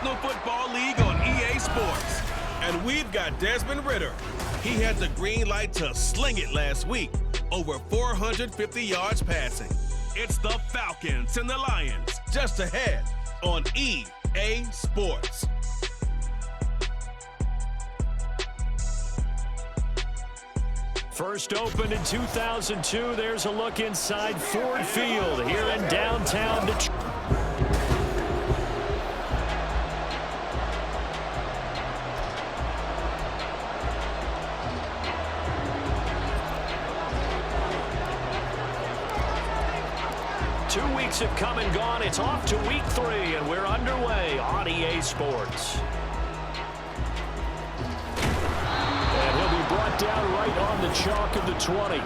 National Football League on EA Sports. And we've got Desmond Ridder. He had the green light to sling it last week. Over 450 yards passing. It's the Falcons and the Lions just ahead on EA Sports. First opened in 2002, there's a look inside Ford Field here in downtown Detroit. Two weeks have come and gone. It's off to week 3, and we're underway on EA Sports. And he'll be brought down right on the chalk of the 20.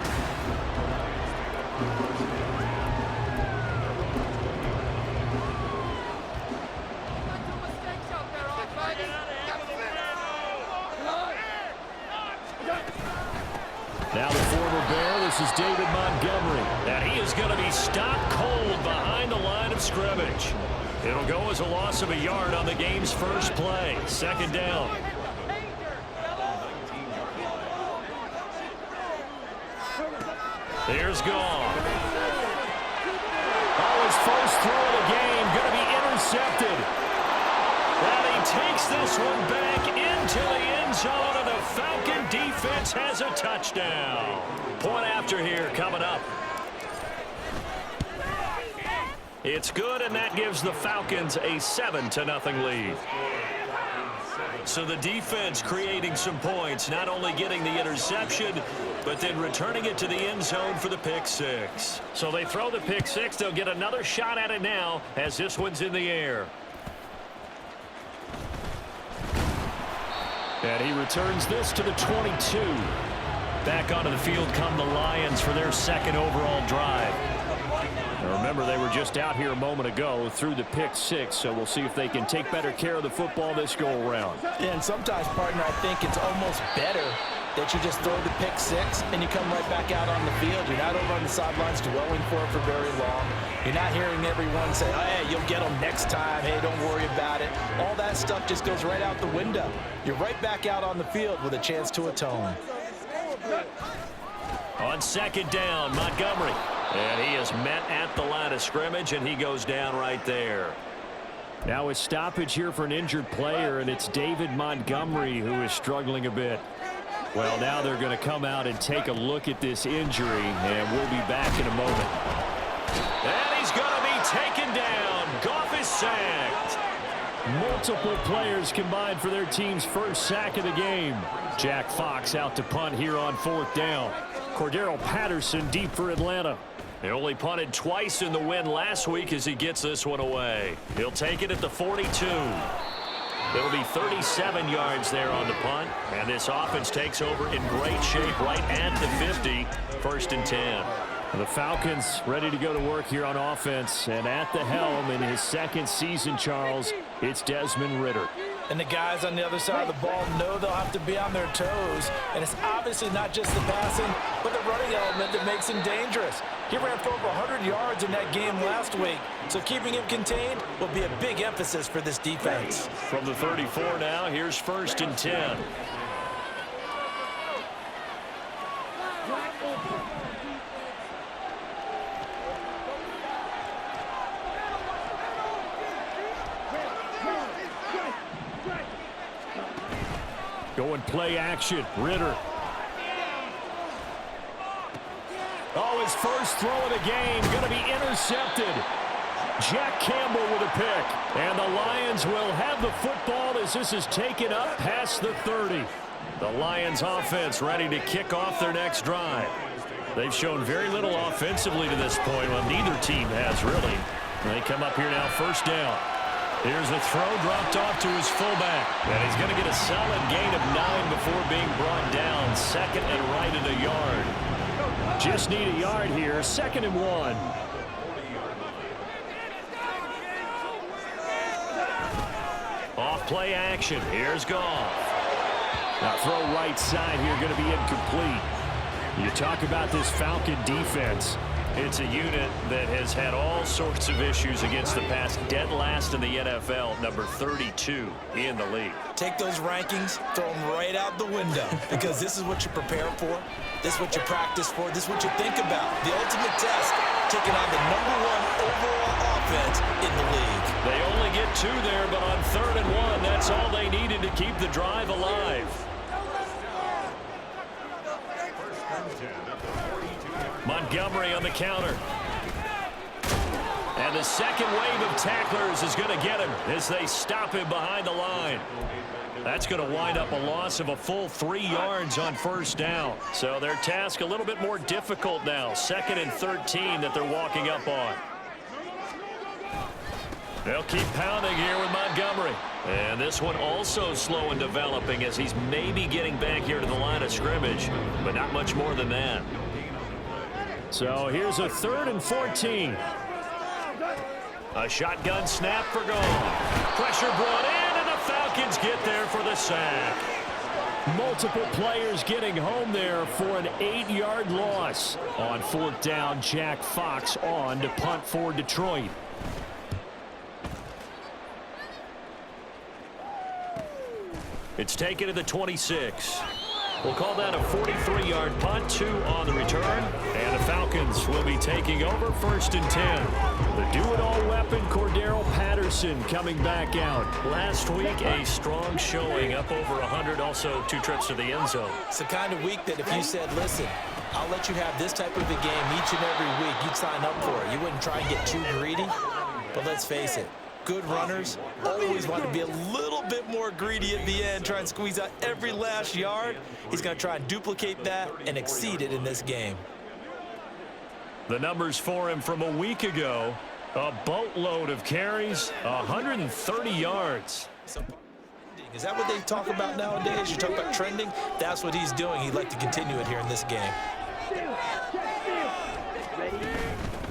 Now the former Bear, this is David Montgomery. And he is going to be stopped cold behind the line of scrimmage. It'll go as a loss of a yard on the game's first play. Second down. Here's Goff. Oh, his first throw of the game going to be intercepted. And he takes this one back into the end zone, and the Falcon defense has a touchdown. Point after here coming up. It's good, and that gives the Falcons a 7-0 lead. So the defense creating some points, not only getting the interception, but then returning it to the end zone for the pick 6. So they throw the pick 6. They'll get another shot at it now as this one's in the air. And he returns this to the 22. Back onto the field come the Lions for their second overall drive. Now remember, they were just out here a moment ago through the pick 6, so we'll see if they can take better care of the football this go-around. Yeah, and sometimes, partner, I think it's almost better that you just throw the pick 6 and you come right back out on the field. You're not over on the sidelines dwelling for it for very long. You're not hearing everyone say, oh, hey, you'll get them next time. Hey, don't worry about it. All that stuff just goes right out the window. You're right back out on the field with a chance to atone. On second down, Montgomery. And he is met at the line of scrimmage, and he goes down right there. Now a stoppage here for an injured player, and it's David Montgomery who is struggling a bit. Well, now they're going to come out and take a look at this injury, and we'll be back in a moment. And he's going to be taken down. Goff is sacked. Multiple players combined for their team's first sack of the game. Jack Fox out to punt here on 4th down. Cordero Patterson deep for Atlanta. He only punted twice in the win last week as he gets this one away. He'll take it at the 42. It'll be 37 yards there on the punt, and this offense takes over in great shape right at the 50, 1st and 10. The Falcons ready to go to work here on offense, and at the helm in his second season, Charles, it's Desmond Ridder. And the guys on the other side of the ball know they'll have to be on their toes. And it's obviously not just the passing, but the running element that makes him dangerous. He ran for over 100 yards in that game last week. So keeping him contained will be a big emphasis for this defense. From the 34 now, here's 1st and 10. Going play action, Ridder. Oh, his first throw of the game going to be intercepted. Jack Campbell with a pick. And the Lions will have the football as this is taken up past the 30. The Lions offense ready to kick off their next drive. They've shown very little offensively to this point. Well, neither team has really. They come up here now, 1st down. Here's a throw dropped off to his fullback. And he's going to get a solid gain of 9 before being brought down. 2nd and right at a yard. Just need a yard here. 2nd and 1. Off play action. Here's Goff. Now throw right side here going to be incomplete. You talk about this Falcon defense. It's a unit that has had all sorts of issues against the pass. Dead last in the NFL, number 32 in the league. Take those rankings, throw them right out the window, because this is what you prepare for. This is what you practice for. This is what you think about. The ultimate test, taking on the #1 overall offense in the league. They only get 2 there, but on 3rd and 1, that's all they needed to keep the drive alive. Montgomery on the counter. And the second wave of tacklers is going to get him as they stop him behind the line. That's going to wind up a loss of a full 3 yards on 1st down. So their task a little bit more difficult now. 2nd and 13 that they're walking up on. They'll keep pounding here with Montgomery. And this one also slow in developing as he's maybe getting back here to the line of scrimmage, but not much more than that. So here's a 3rd and 14. A shotgun snap for goal. Pressure brought in, and the Falcons get there for the sack. Multiple players getting home there for an 8-yard loss. On 4th down, Jack Fox on to punt for Detroit. It's taken to the 26. We'll call that a 43-yard punt, 2 on the return. And the Falcons will be taking over 1st and 10. The do-it-all weapon, Cordero Patterson, coming back out. Last week, a strong showing, up over 100, also 2 trips to the end zone. It's the kind of week that if you said, listen, I'll let you have this type of a game each and every week, you'd sign up for it. You wouldn't try and get too greedy. But let's face it, good runners always want to be a little bit more greedy at the end, try and squeeze out every last yard. He's going to try and duplicate that and exceed it in this game. The numbers for him from a week ago, a boatload of carries, 130 yards. Is that what they talk about nowadays? You talk about trending? That's what he's doing. He'd like to continue it here in this game.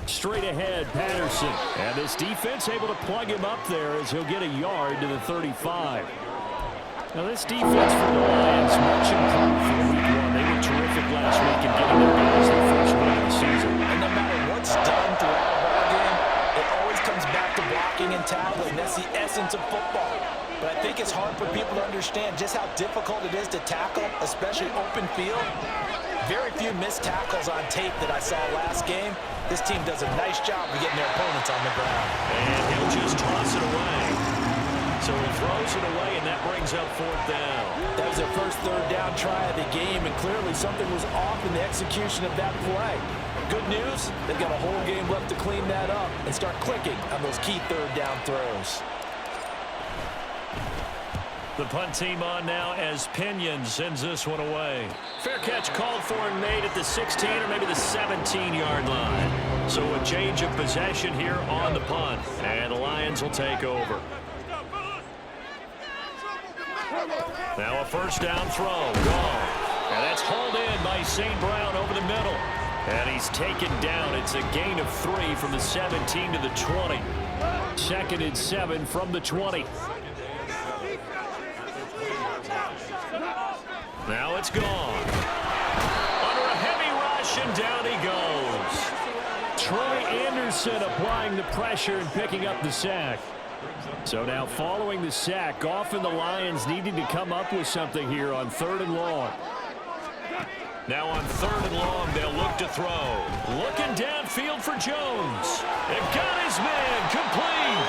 Straight ahead, Patterson. And this defense able to plug him up there as he'll get a yard to the 35. Now this defense for the Lions much improved from week 1. They were terrific last week in getting their guys their first win of the season. And no matter what's done throughout a ball game, it always comes back to blocking and tackling. That's the essence of football. But I think it's hard for people to understand just how difficult it is to tackle, especially open field. Very few missed tackles on tape that I saw last game. This team does a nice job of getting their opponents on the ground. And he'll just toss it away. So he throws it away, and that brings up 4th down. That was their first 3rd down try of the game, and clearly something was off in the execution of that play. Good news, they've got a whole game left to clean that up and start clicking on those key 3rd down throws. The punt team on now as Pinion sends this one away. Fair catch called for and made at the 16 or maybe the 17-yard line. So a change of possession here on the punt. And the Lions will take over. Now a 1st down throw. Gone. And that's hauled in by St. Brown over the middle. And he's taken down. It's a gain of 3 from the 17 to the 20. 2nd and 7 from the 20. Now it's gone. Under a heavy rush, and down he goes. Troy Anderson applying the pressure and picking up the sack. So now following the sack, Goff and the Lions needing to come up with something here on 3rd and long. Now on 3rd and long, they'll look to throw. Looking downfield for Jones. They've got his man complete.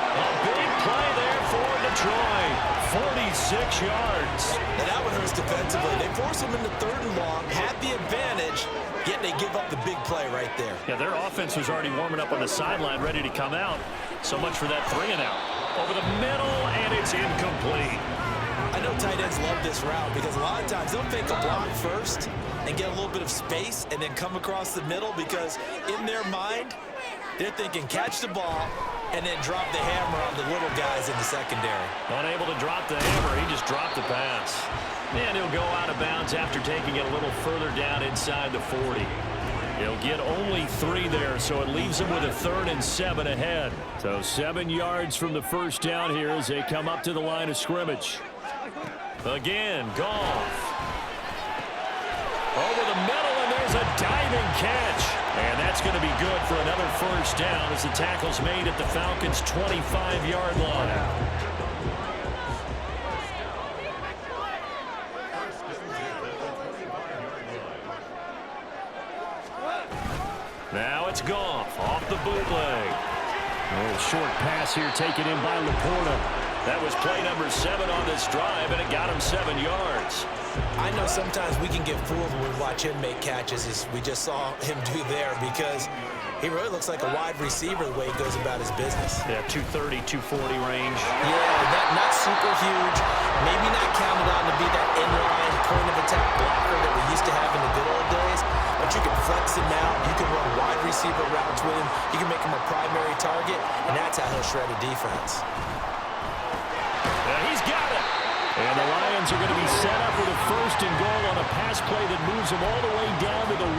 A big play there for Detroit. 46 yards. And that one hurts defensively. They force him into 3rd and long, had the advantage, yet they give up the big play right there. Yeah, their offense was already warming up on the sideline, ready to come out. So much for that 3 and out. Over the middle, and it's incomplete. I know tight ends love this route because a lot of times they'll fake a block first and get a little bit of space and then come across the middle because in their mind, they're thinking catch the ball and then drop the hammer on the little guys in the secondary. Unable to drop the hammer, he just dropped the pass. And he'll go out of bounds after taking it a little further down inside the 40. He'll get only 3 there, so it leaves him with a 3rd and 7 ahead. So 7 yards from the 1st down here as they come up to the line of scrimmage. Again, Goff. Over the middle, and there's a diving catch. And that's going to be good for another first down as the tackle's made at the Falcons' 25-yard line. Now it's Goff off the bootleg. A little short pass here taken in by Laporta. That was play number 7 on this drive, and it got him 7 yards. I know sometimes we can get fooled when we watch him make catches, as we just saw him do there, because he really looks like a wide receiver the way he goes about his business. Yeah, 230, 240 range. Yeah, not super huge. Maybe not counted on to be that inline point of attack blocker that we used to have in the good old days. But you can flex him out. You can run wide receiver routes with him. You can make him a primary target, and that's how he'll shred a defense. He's got it. And the Lions are going to be set up with a first and goal on a pass play that moves them all the way down to the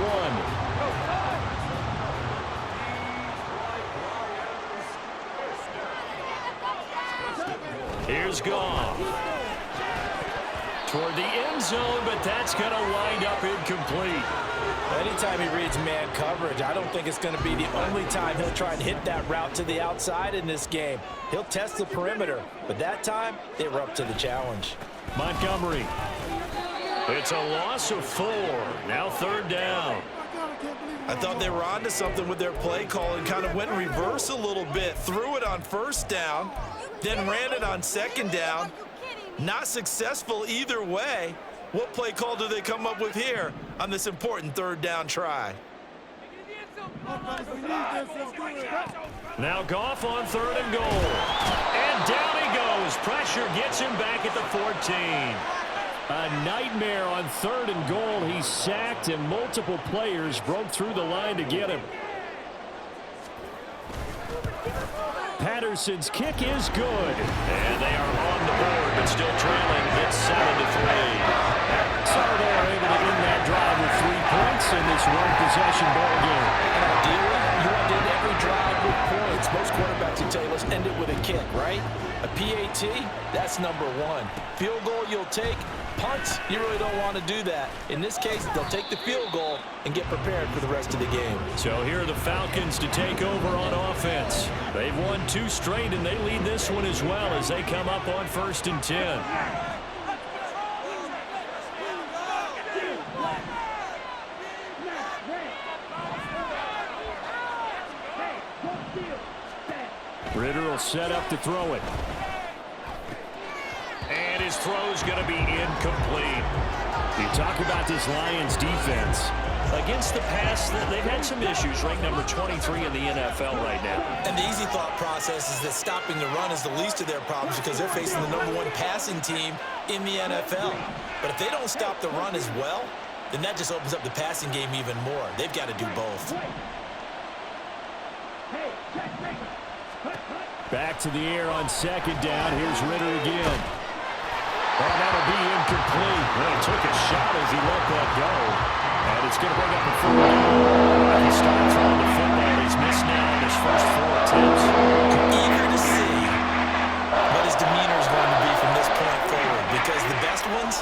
1. Here's Goff. Toward the end zone, but that's going to wind up incomplete. Anytime he reads man coverage, I don't think it's going to be the only time he'll try and hit that route to the outside in this game. He'll test the perimeter, but that time, they were up to the challenge. Montgomery. It's a loss of 4. Now 3rd down. I thought they were onto something with their play call and kind of went in reverse a little bit. Threw it on 1st down, then ran it on 2nd down. Not successful either way. What play call do they come up with here on this important 3rd down try? Now Goff on 3rd and goal. And down he goes. Pressure gets him back at the 14. A nightmare on 3rd and goal. He's sacked, and multiple players broke through the line to get him. Patterson's kick is good. And they are on the board, but still trailing. It's 7-3. So they're able to end that drive with 3 points in this one-possession ball game. And ideally, you want to end every drive with points. Most quarterbacks would tell you, let's end it with a kick, right? A PAT, that's number 1. Field goal you'll take. Punts, you really don't want to do that. In this case, they'll take the field goal and get prepared for the rest of the game. So here are the Falcons to take over on offense. They've won 2 straight, and they lead this one as well as they come up on 1st and 10. Ritter will set up to throw it. And his throw's going to be incomplete. You talk about this Lions defense. Against the pass, they've had some issues, ranked number 23 in the NFL right now. And the easy thought process is that stopping the run is the least of their problems because they're facing the number 1 passing team in the NFL. But if they don't stop the run as well, then that just opens up the passing game even more. They've got to do both. Back to the air on 2nd down. Here's Ritter again. Oh, that'll be incomplete. Well, he took a shot as he let that go. And it's going to bring up a 4th down. He started throwing the football. He's missed now in his first 4 attempts. Eager to see what his demeanor is going to be from this point forward, because the best ones,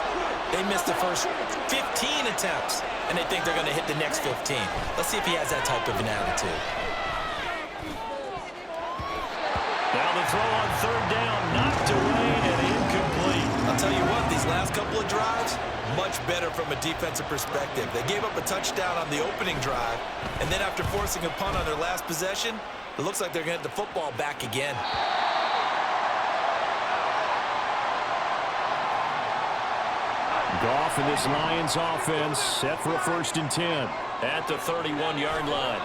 they missed the first 15 attempts, and they think they're going to hit the next 15. Let's see if he has that type of an attitude. Now the throw on 3rd down, knocked away and incomplete. I'll tell you what, these last couple of drives, much better from a defensive perspective. They gave up a touchdown on the opening drive, and then after forcing a punt on their last possession, it looks like they're going to get the football back again. Goff in this Lions offense set for a 1st and 10 at the 31-yard line.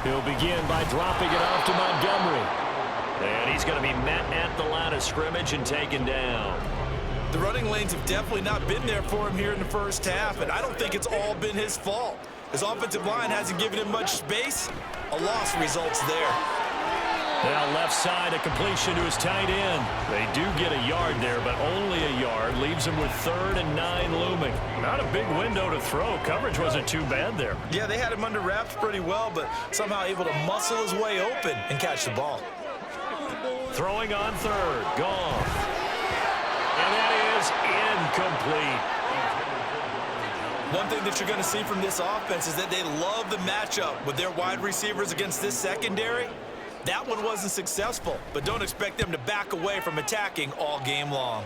He'll begin by dropping it off to Montgomery. And he's going to be met at the line of scrimmage and taken down. The running lanes have definitely not been there for him here in the first half, and I don't think it's all been his fault. His offensive line hasn't given him much space. A loss results there. Now left side, a completion to his tight end. They do get a yard there, but only a yard. Leaves him with 3rd and 9 looming. Not a big window to throw. Coverage wasn't too bad there. Yeah, they had him under wraps pretty well, but somehow able to muscle his way open and catch the ball. Throwing on 3rd, Goff. And that is incomplete. One thing that you're going to see from this offense is that they love the matchup with their wide receivers against this secondary. That one wasn't successful, but don't expect them to back away from attacking all game long.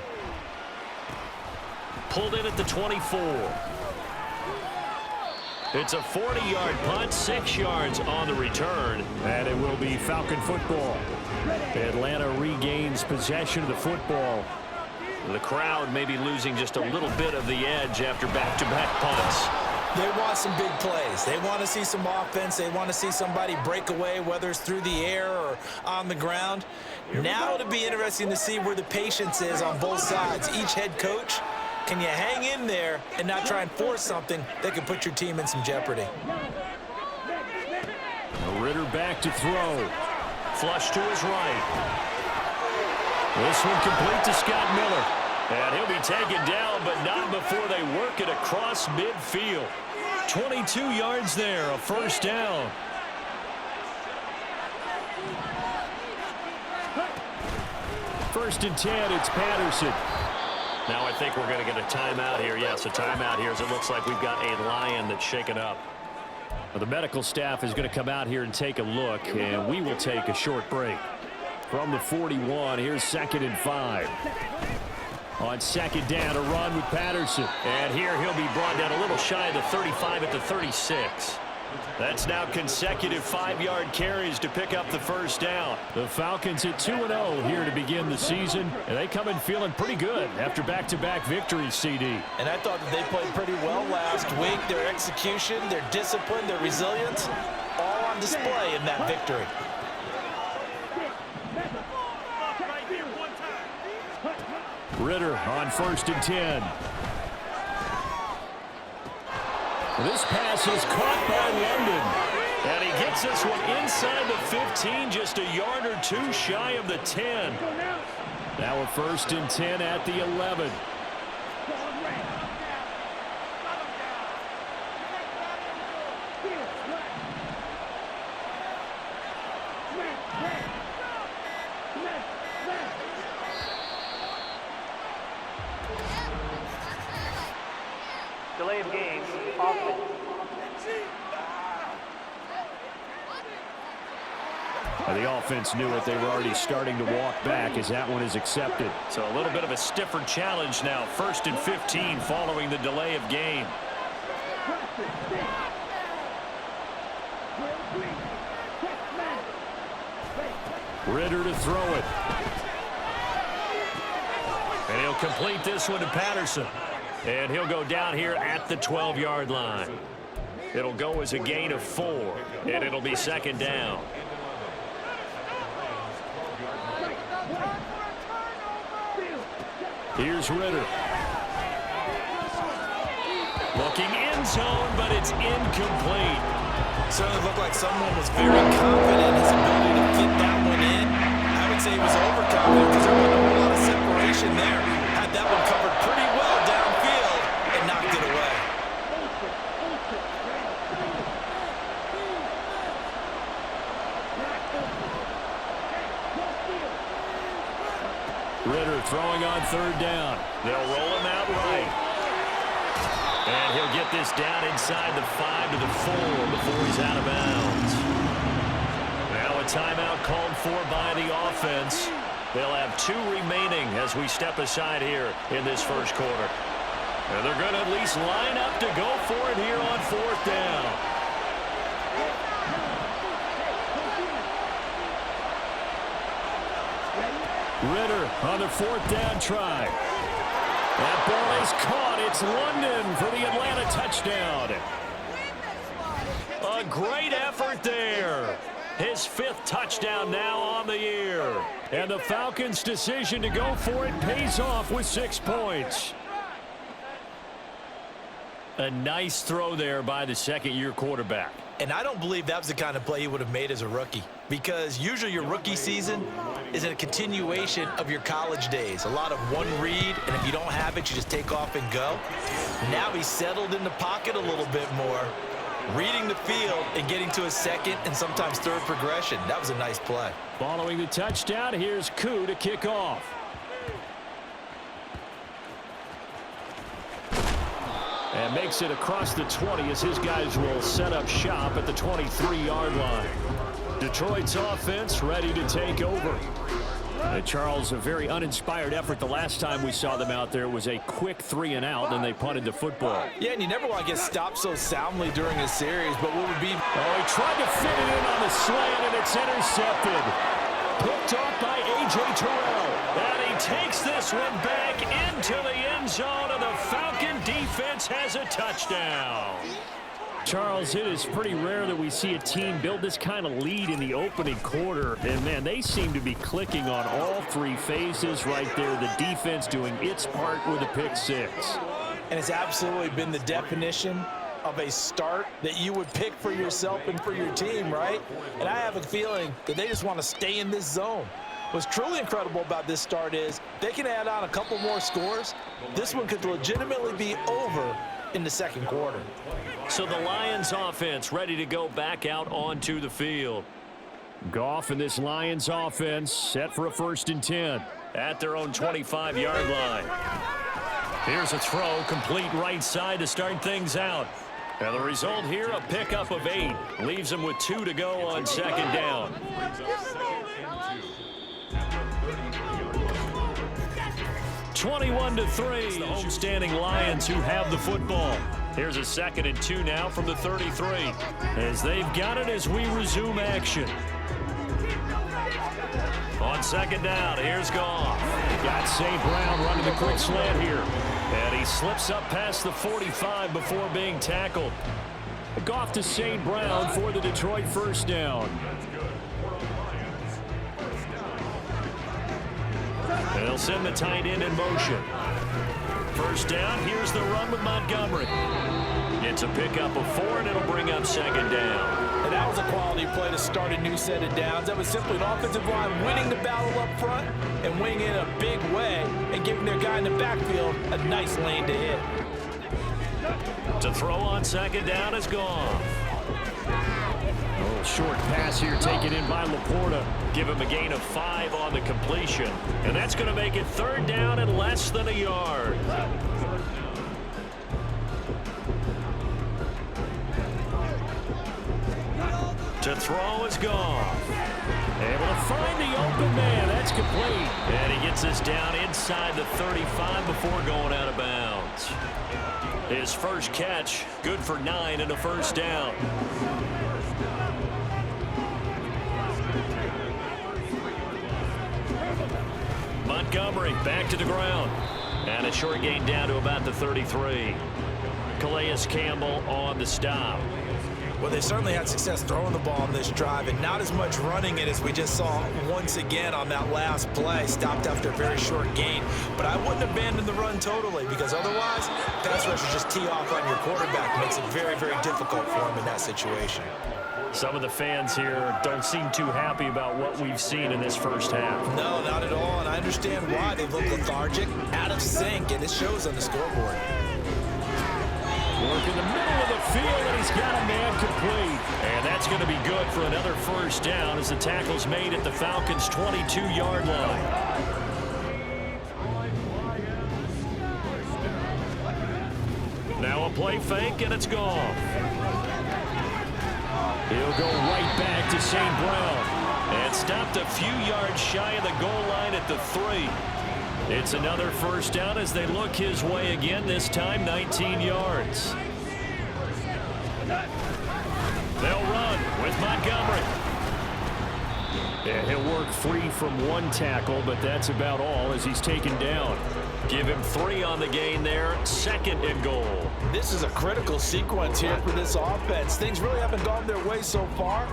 Pulled in at the 24. It's a 40-yard punt, 6 yards on the return, and it will be Falcon football. Atlanta regains possession of the football. The crowd may be losing just a little bit of the edge after back-to-back punts. They want some big plays. They want to see some offense. They want to see somebody break away, whether it's through the air or on the ground. Now it'll be interesting to see where the patience is on both sides. Each head coach, can you hang in there and not try and force something that could put your team in some jeopardy? Ritter back to throw. Flush to his right. This one complete to Scott Miller. And he'll be taken down, but not before they work it across midfield. 22 yards there, a first down. First and 10, it's Patterson. Now I think we're going to get a timeout here. Yes, a timeout here as it looks like we've got a lion that's shaken up. Well, the medical staff is going to come out here and take a look, and we will take a short break. From the 41, here's 2nd and 5. On second down, a run with Patterson. And here he'll be brought down a little shy of the 35 at the 36. That's now consecutive 5-yard carries to pick up the first down. The Falcons at 2-0 here to begin the season. And they come in feeling pretty good after back-to-back victories, CD. And I thought that they played pretty well last week. Their execution, their discipline, their resilience, all on display in that victory. Ritter on 1st and 10. This pass is caught by London. And he gets this one inside the 15, just a yard or two shy of the 10. Now a 1st and 10 at the 11. Delay of game, offense. The offense knew it. They were already starting to walk back as that one is accepted. So a little bit of a stiffer challenge now. 1st and 15 following the delay of game. Ritter to throw it. And he'll complete this one to Patterson. And he'll go down here at the 12-yard line. It'll go as a gain of 4, and it'll be 2nd down. Here's Ritter. Looking end zone, but it's incomplete. Certainly looked like someone was very confident in his ability to fit that one in. I would say he was overconfident because there wasn't a whole lot of separation there. Had that one covered pretty well downfield and knocked it away. Ritter throwing on 3rd down. They'll roll him out right. And he'll get this down inside the 5 to the 4 before he's out of bounds. Now a timeout called for by the offense. They'll have 2 remaining as we step aside here in this first quarter. And they're going to at least line up to go for it here on 4th down. Ritter on the 4th down try. That ball is caught. It's London for the Atlanta touchdown. A great effort there. His 5th touchdown now on the year. And the Falcons' decision to go for it pays off with 6 points. A nice throw there by the second-year quarterback. And I don't believe that was the kind of play he would have made as a rookie, because usually your rookie season is a continuation of your college days. A lot of one read, and if you don't have it, you just take off and go. Now he's settled in the pocket a little bit more, reading the field and getting to a 2nd and sometimes 3rd progression. That was a nice play. Following the touchdown, here's Koo to kick off. And makes it across the 20 as his guys will set up shop at the 23-yard line. Detroit's offense ready to take over. Charles, a very uninspired effort. The last time we saw them out there was a quick 3-and-out, and they punted the football. Yeah, and you never want to get stopped so soundly during a series, but what would be... Oh, he tried to fit it in on the slant, and it's intercepted. Picked off by A.J. Terrell. And he takes this one back into the end zone, and the Falcon defense has a touchdown. Charles, it is pretty rare that we see a team build this kind of lead in the opening quarter. And, man, they seem to be clicking on all three phases right there. The defense doing its part with a pick six. And it's absolutely been the definition of a start that you would pick for yourself and for your team, right? And I have a feeling that they just want to stay in this zone. What's truly incredible about this start is they can add on a couple more scores. This one could legitimately be over in the second quarter. So the Lions offense ready to go back out onto the field. Goff and this Lions offense set for a 1st and 10 at their own 25-yard line. Here's a throw, complete right side to start things out. And the result here, a pickup of 8. Leaves them with 2 to go on 2nd down. (21-3). It's the homestanding Lions who have the football. Here's a 2nd and 2 now from the 33. As they've got it as we resume action. On 2nd down, here's Goff. Got St. Brown running the quick slant here. And he slips up past the 45 before being tackled. Goff to St. Brown for the Detroit 1st down. They'll send the tight end in motion. 1st down, here's the run with Montgomery. It's a pickup of 4, and it'll bring up 2nd down. And that was a quality play to start a new set of downs. That was simply an offensive line winning the battle up front and winning in a big way and giving their guy in the backfield a nice lane to hit. To throw on 2nd down is Goff. A little short pass here taken in by Laporta. Give him a gain of 5 on the completion. And that's going to make it 3rd down and less than a yard. To throw is Goff. Able to find the open man. That's complete. And he gets us down inside the 35 before going out of bounds. His first catch, good for 9 and a 1st down. Montgomery back to the ground. And a short gain down to about the 33. Calais Campbell on the stop. Well, they certainly had success throwing the ball on this drive and not as much running it as we just saw once again on that last play. Stopped after a very short gain. But I wouldn't abandon the run totally because otherwise, pass rushers just tee off on your quarterback. Makes it very, very difficult for him in that situation. Some of the fans here don't seem too happy about what we've seen in this 1st half. No, not at all, and I understand why. They look lethargic, out of sync, and it shows on the scoreboard. Work in the middle of the field, and he's got a man complete. And that's going to be good for another 1st down as the tackle's made at the Falcons' 22-yard line. Now a play fake, and it's gone. He'll go right back to St. Brown. And stopped a few yards shy of the goal line at the 3. It's another 1st down as they look his way again, this time 19 yards. They'll run with Montgomery. And he'll work free from 1 tackle, but that's about all as he's taken down. Give him 3 on the gain there, 2nd and goal. This is a critical sequence here for this offense. Things really haven't gone their way so far.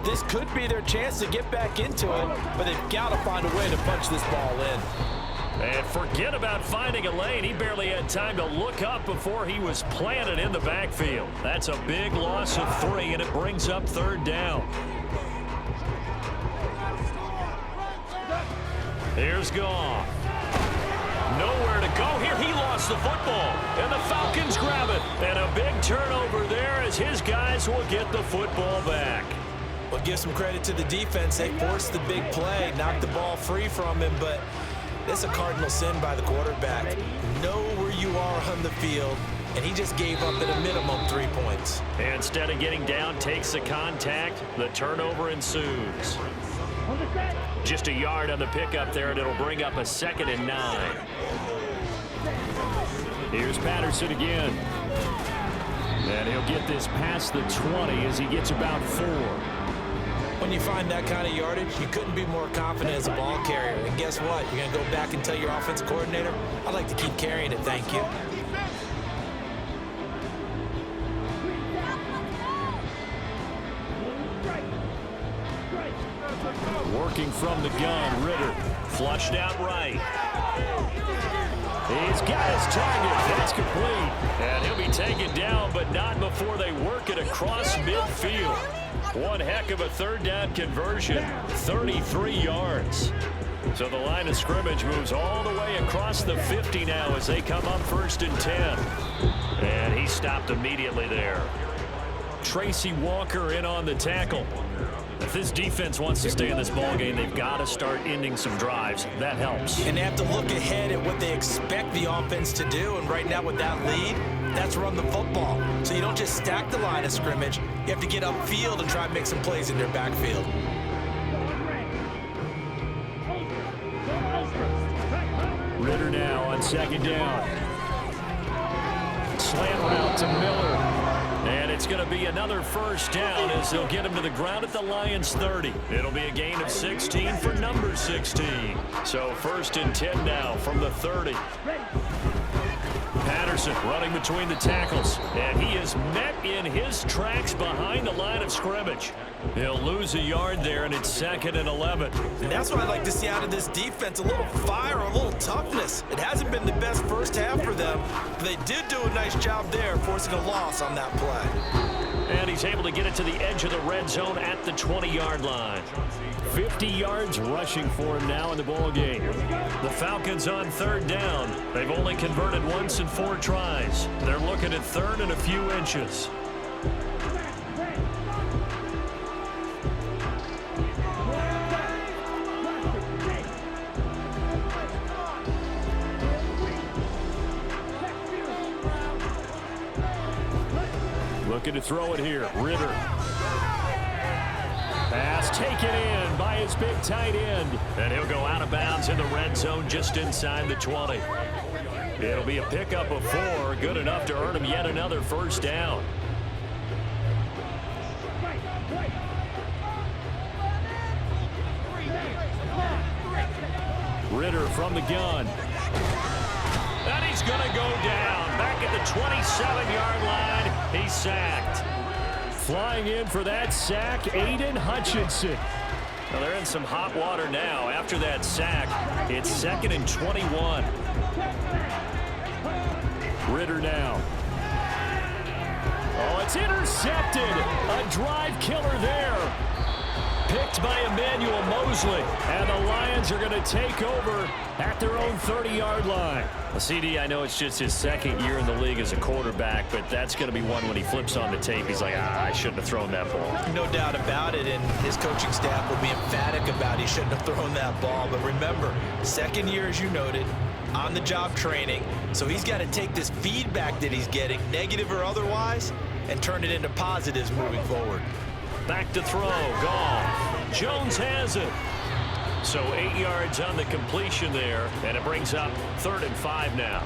This could be their chance to get back into it, but they've got to find a way to punch this ball in. And forget about finding a lane. He barely had time to look up before he was planted in the backfield. That's a big loss of 3, and it brings up 3rd down. Here's Goff. Nowhere to go here. He lost the football, and the Falcons grab it. And a big turnover there as his guys will get the football back. Well, give some credit to the defense. They forced the big play, knocked the ball free from him, but it's a cardinal sin by the quarterback. Know where you are on the field and he just gave up at a minimum 3 points. Instead of getting down, takes the contact. The turnover ensues. Just a yard on the pickup there, and it'll bring up a 2nd and 9. Here's Patterson again. And he'll get this past the 20 as he gets about 4. When you find that kind of yardage, you couldn't be more confident as a ball carrier. And guess what? You're going to go back and tell your offensive coordinator, I'd like to keep carrying it, thank you. Working from the gun, Ritter. Flushed out right. He's got his target. That's complete. And he'll be taken down, but not before they work it across midfield. One heck of a 3rd down conversion. 33 yards. So the line of scrimmage moves all the way across the 50 now as they come up 1st and 10. And he stopped immediately there. Tracy Walker in on the tackle. If this defense wants to stay in this ballgame, they've got to start ending some drives. That helps. And they have to look ahead at what they expect the offense to do. And right now with that lead, that's run the football. So you don't just stack the line of scrimmage. You have to get upfield and try and make some plays in their backfield. Ritter now on 2nd down. Slant route to Miller. And it's going to be another 1st down as they'll get him to the ground at the Lions 30. It'll be a gain of 16 for number 16. So 1st and 10 now from the 30. Patterson running between the tackles. And he is met in his tracks behind the line of scrimmage. He'll lose a yard there, and it's 2nd and 11. And that's what I'd like to see out of this defense, a little fire, a little toughness. It hasn't been the best first half for them, but they did do a nice job there, forcing a loss on that play. And he's able to get it to the edge of the red zone at the 20-yard line. 50 yards rushing for him now in the ballgame. The Falcons on 3rd down. They've only converted once in 4 tries. They're looking at 3rd and a few inches. Looking to throw it here. Ritter. Pass taken in by his big tight end. And he'll go out of bounds in the red zone just inside the 20. It'll be a pickup of 4. Good enough to earn him yet another 1st down. Ritter from the gun. And he's going to go down. Back at the 27-yard line. He's sacked. Flying in for that sack, Aiden Hutchinson. Well, they're in some hot water now. After that sack, it's 2nd and 21. Ritter now. Oh, it's intercepted. A drive killer there. Picked by Emmanuel Mosley. And the Lions are going to take over at their own 30-yard line. Well, CD, I know it's just his 2nd year in the league as a quarterback, but that's going to be one when he flips on the tape. He's like, I shouldn't have thrown that ball. No doubt about it, and his coaching staff will be emphatic about he shouldn't have thrown that ball. But remember, 2nd year, as you noted, on-the-job training. So he's got to take this feedback that he's getting, negative or otherwise, and turn it into positives moving forward. Back to throw. Goff. Jones has it. So 8 yards on the completion there, and it brings up 3rd and 5 now.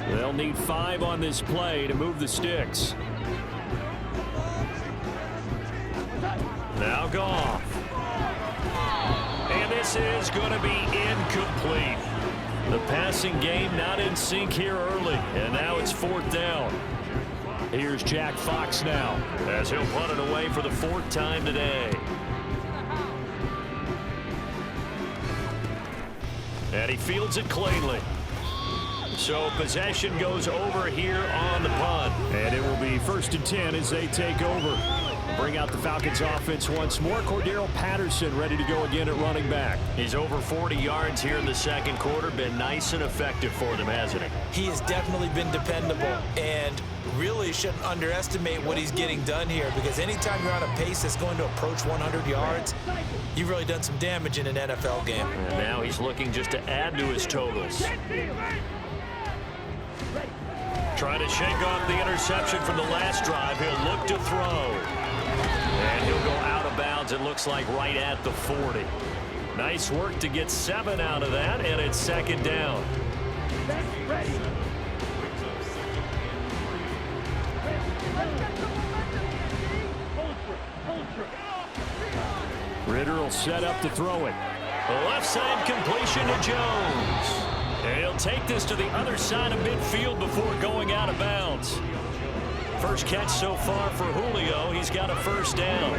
They'll need 5 on this play to move the sticks. Now Goff. And this is going to be incomplete. The passing game not in sync here early, and now it's 4th down. Here's Jack Fox now, as he'll punt it away for the 4th time today. And he fields it cleanly. So possession goes over here on the punt. And it will be 1st and 10 as they take over. Bring out the Falcons offense once more. Cordero Patterson ready to go again at running back. He's over 40 yards here in the 2nd quarter. Been nice and effective for them, hasn't he? He has definitely been dependable. And really shouldn't underestimate what he's getting done here, because anytime you're on a pace that's going to approach 100 yards, you've really done some damage in an NFL game. And now he's looking just to add to his totals. Trying to shake off the interception from the last drive. He'll look to throw. And he'll go out of bounds, it looks like, right at the 40. Nice work to get 7 out of that, and it's second down. Ritter will set up to throw it. The left side completion to Jones. And he'll take this to the other side of midfield before going out of bounds. First catch so far for Julio. He's got a first down.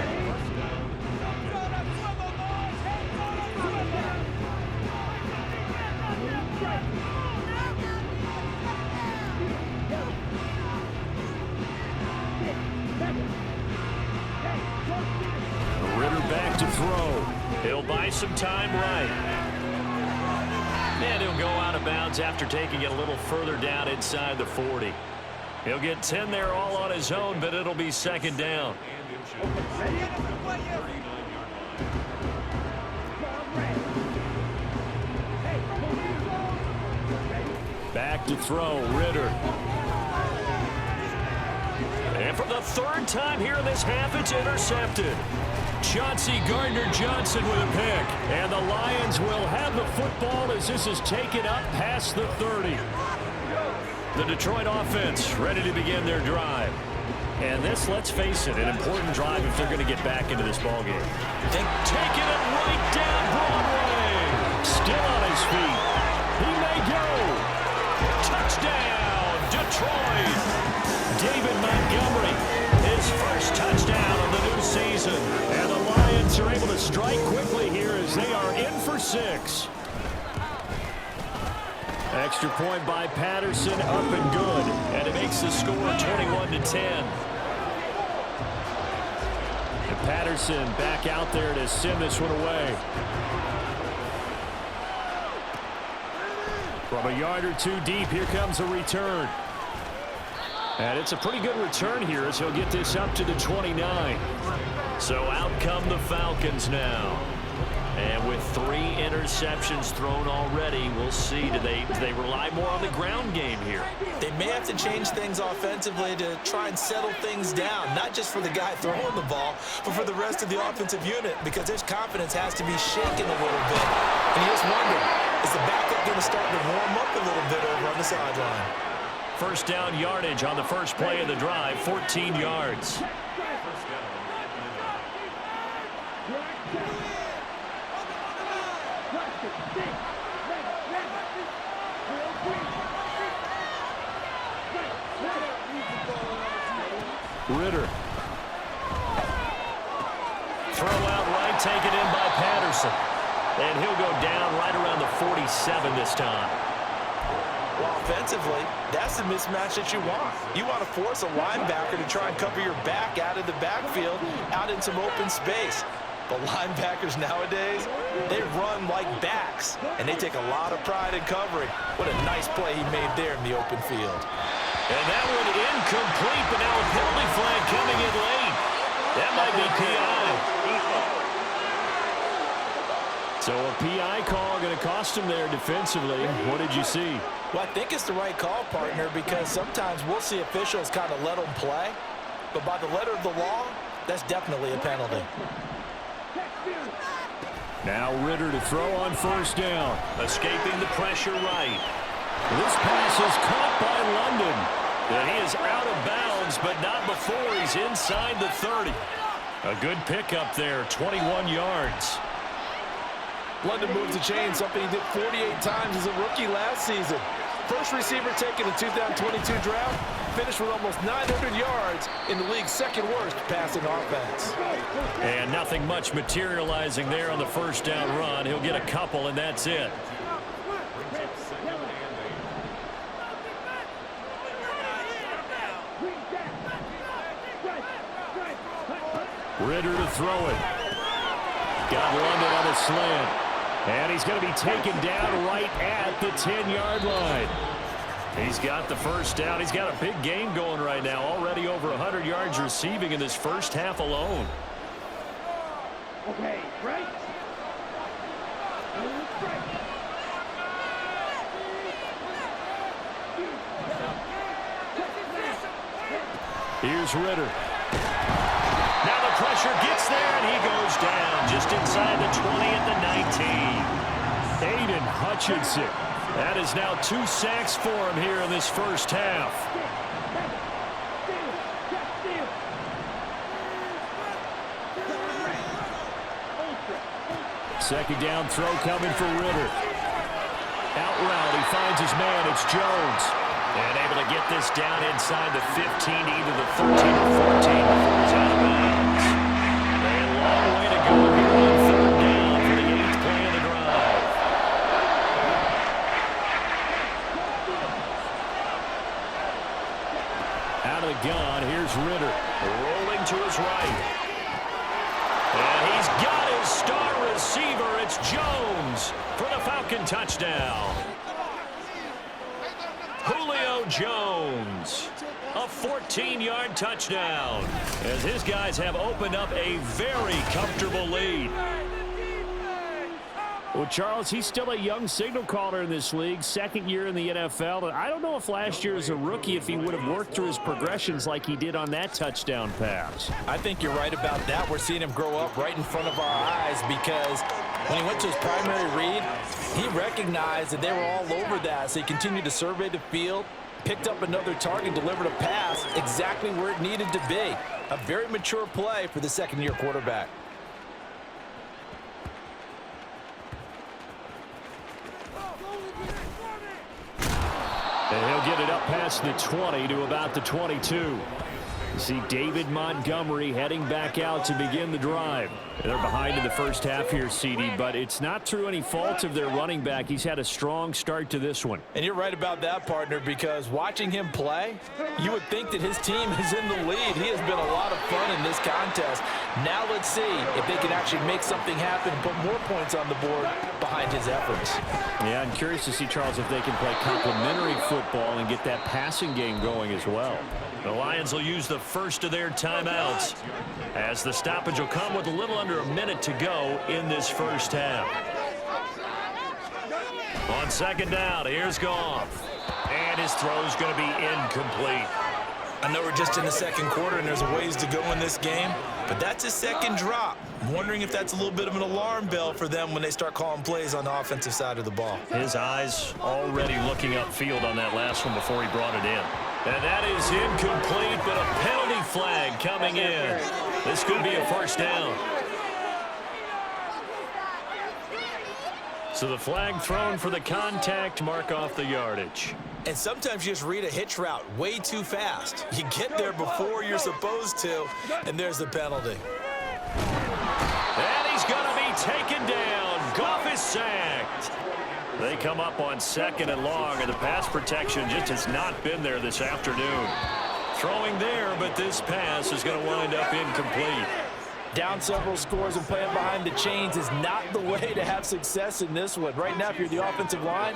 Ritter back to throw. He'll buy some time right. And he'll go out of bounds after taking it a little further down inside the 40. He'll get 10 there all on his own, but it'll be second down. Back to throw, Ritter. And for the third time here in this half, it's intercepted. Chauncey Gardner-Johnson with a pick. And the Lions will have the football as this is taken up past the 30. The Detroit offense ready to begin their drive. And this, let's face it, an important drive if they're going to get back into this ballgame. Taking it right down Broadway. Still on his feet. He may go. Touchdown, Detroit. David Montgomery, his first touchdown of the new season. And the Lions are able to strike quickly here as they are in for 6. Extra point by Patterson, up and good. And it makes the score 21-10. And Patterson back out there to send this one away. From a yard or two deep, here comes a return. And it's a pretty good return here as he'll get this up to the 29. So out come the Falcons now. And with 3 interceptions thrown already, we'll see. Do they rely more on the ground game here? They may have to change things offensively to try and settle things down, not just for the guy throwing the ball, but for the rest of the offensive unit, because his confidence has to be shaken a little bit. And you just wonder, is the backup going to start to warm up a little bit over on the sideline? First down yardage on the first play of the drive, 14 yards. Ritter. Throw out right, taken in by Patterson. And he'll go down right around the 47 this time. Well, offensively, that's the mismatch that you want. You want to force a linebacker to try and cover your back out of the backfield, out in some open space. But linebackers nowadays, they run like backs, and they take a lot of pride in covering. What a nice play he made there in the open field. And that one incomplete, but now a penalty flag coming in late. That might be PI. So a PI call going to cost him there defensively. What did you see? Well, I think it's the right call, partner, because sometimes we'll see officials kind of let them play. But by the letter of the law, that's definitely a penalty. Now Ritter to throw on first down. Escaping the pressure right. This pass is caught by London. And he is out of bounds, but not before he's inside the 30. A good pickup there, 21 yards. London moves the chain, something he did 48 times as a rookie last season. First receiver taken in the 2022 draft, finished with almost 900 yards in the league's second worst passing offense. And nothing much materializing there on the first down run. He'll get a couple, and that's it. Ritter to throw it. Got London on a slant. And he's going to be taken down right at the 10-yard line. He's got the first down. He's got a big game going right now. Already over 100 yards receiving in this first half alone. Okay, right. Here's Ritter. Now the pressure gets there, and he goes down just inside the 20 at the 19. Aiden Hutchinson. That is now 2 sacks for him here in this first half. Second down throw coming for Ritter. Out route, he finds his man. It's Jones. And able to get this down inside the 15 to either the 13 or 14 before it's out of bounds. A long way to go here on third down for the 8th play of the drive. Out of the gun, here's Ritter. Rolling to his right. And he's got his star receiver. It's Jones for the Falcon touchdown. Julio Jones, a 14-yard touchdown, as his guys have opened up a very comfortable lead. Well, Charles, he's still a young signal caller in this league, second year in the NFL. I don't know if last year as a rookie, if he would have worked through his progressions like he did on that touchdown pass. I think you're right about that. We're seeing him grow up right in front of our eyes because when he went to his primary read, he recognized that they were all over that, so he continued to survey the field, picked up another target, delivered a pass exactly where it needed to be. A very mature play for the second-year quarterback. And he'll get it up past the 20 to about the 22. You see David Montgomery heading back out to begin the drive. They're behind in the first half here, CD, but it's not through any fault of their running back. He's had a strong start to this one. And you're right about that, partner, because watching him play, you would think that his team is in the lead. He has been a lot of fun in this contest. Now let's see if they can actually make something happen, put more points on the board behind his efforts. Yeah, I'm curious to see, Charles, if they can play complementary football and get that passing game going as well. The Lions will use the first of their timeouts as the stoppage will come with a little under a minute to go in this first half. On second down, here's Goff. And his throw's going to be incomplete. I know we're just in the second quarter and there's a ways to go in this game, but that's his second drop. I'm wondering if that's a little bit of an alarm bell for them when they start calling plays on the offensive side of the ball. His eyes already looking upfield on that last one before he brought it in. And that is incomplete, but a penalty flag coming in. This could be a first down. So the flag thrown for the contact, mark off the yardage. And sometimes you just read a hitch route way too fast. You get there before you're supposed to, and there's the penalty. And he's going to be taken down. Goff is sacked. They come up on second and long, and the pass protection just has not been there this afternoon. Throwing there, but this pass is going to wind up incomplete. Down several scores and playing behind the chains is not the way to have success in this one. Right now, if you're the offensive line,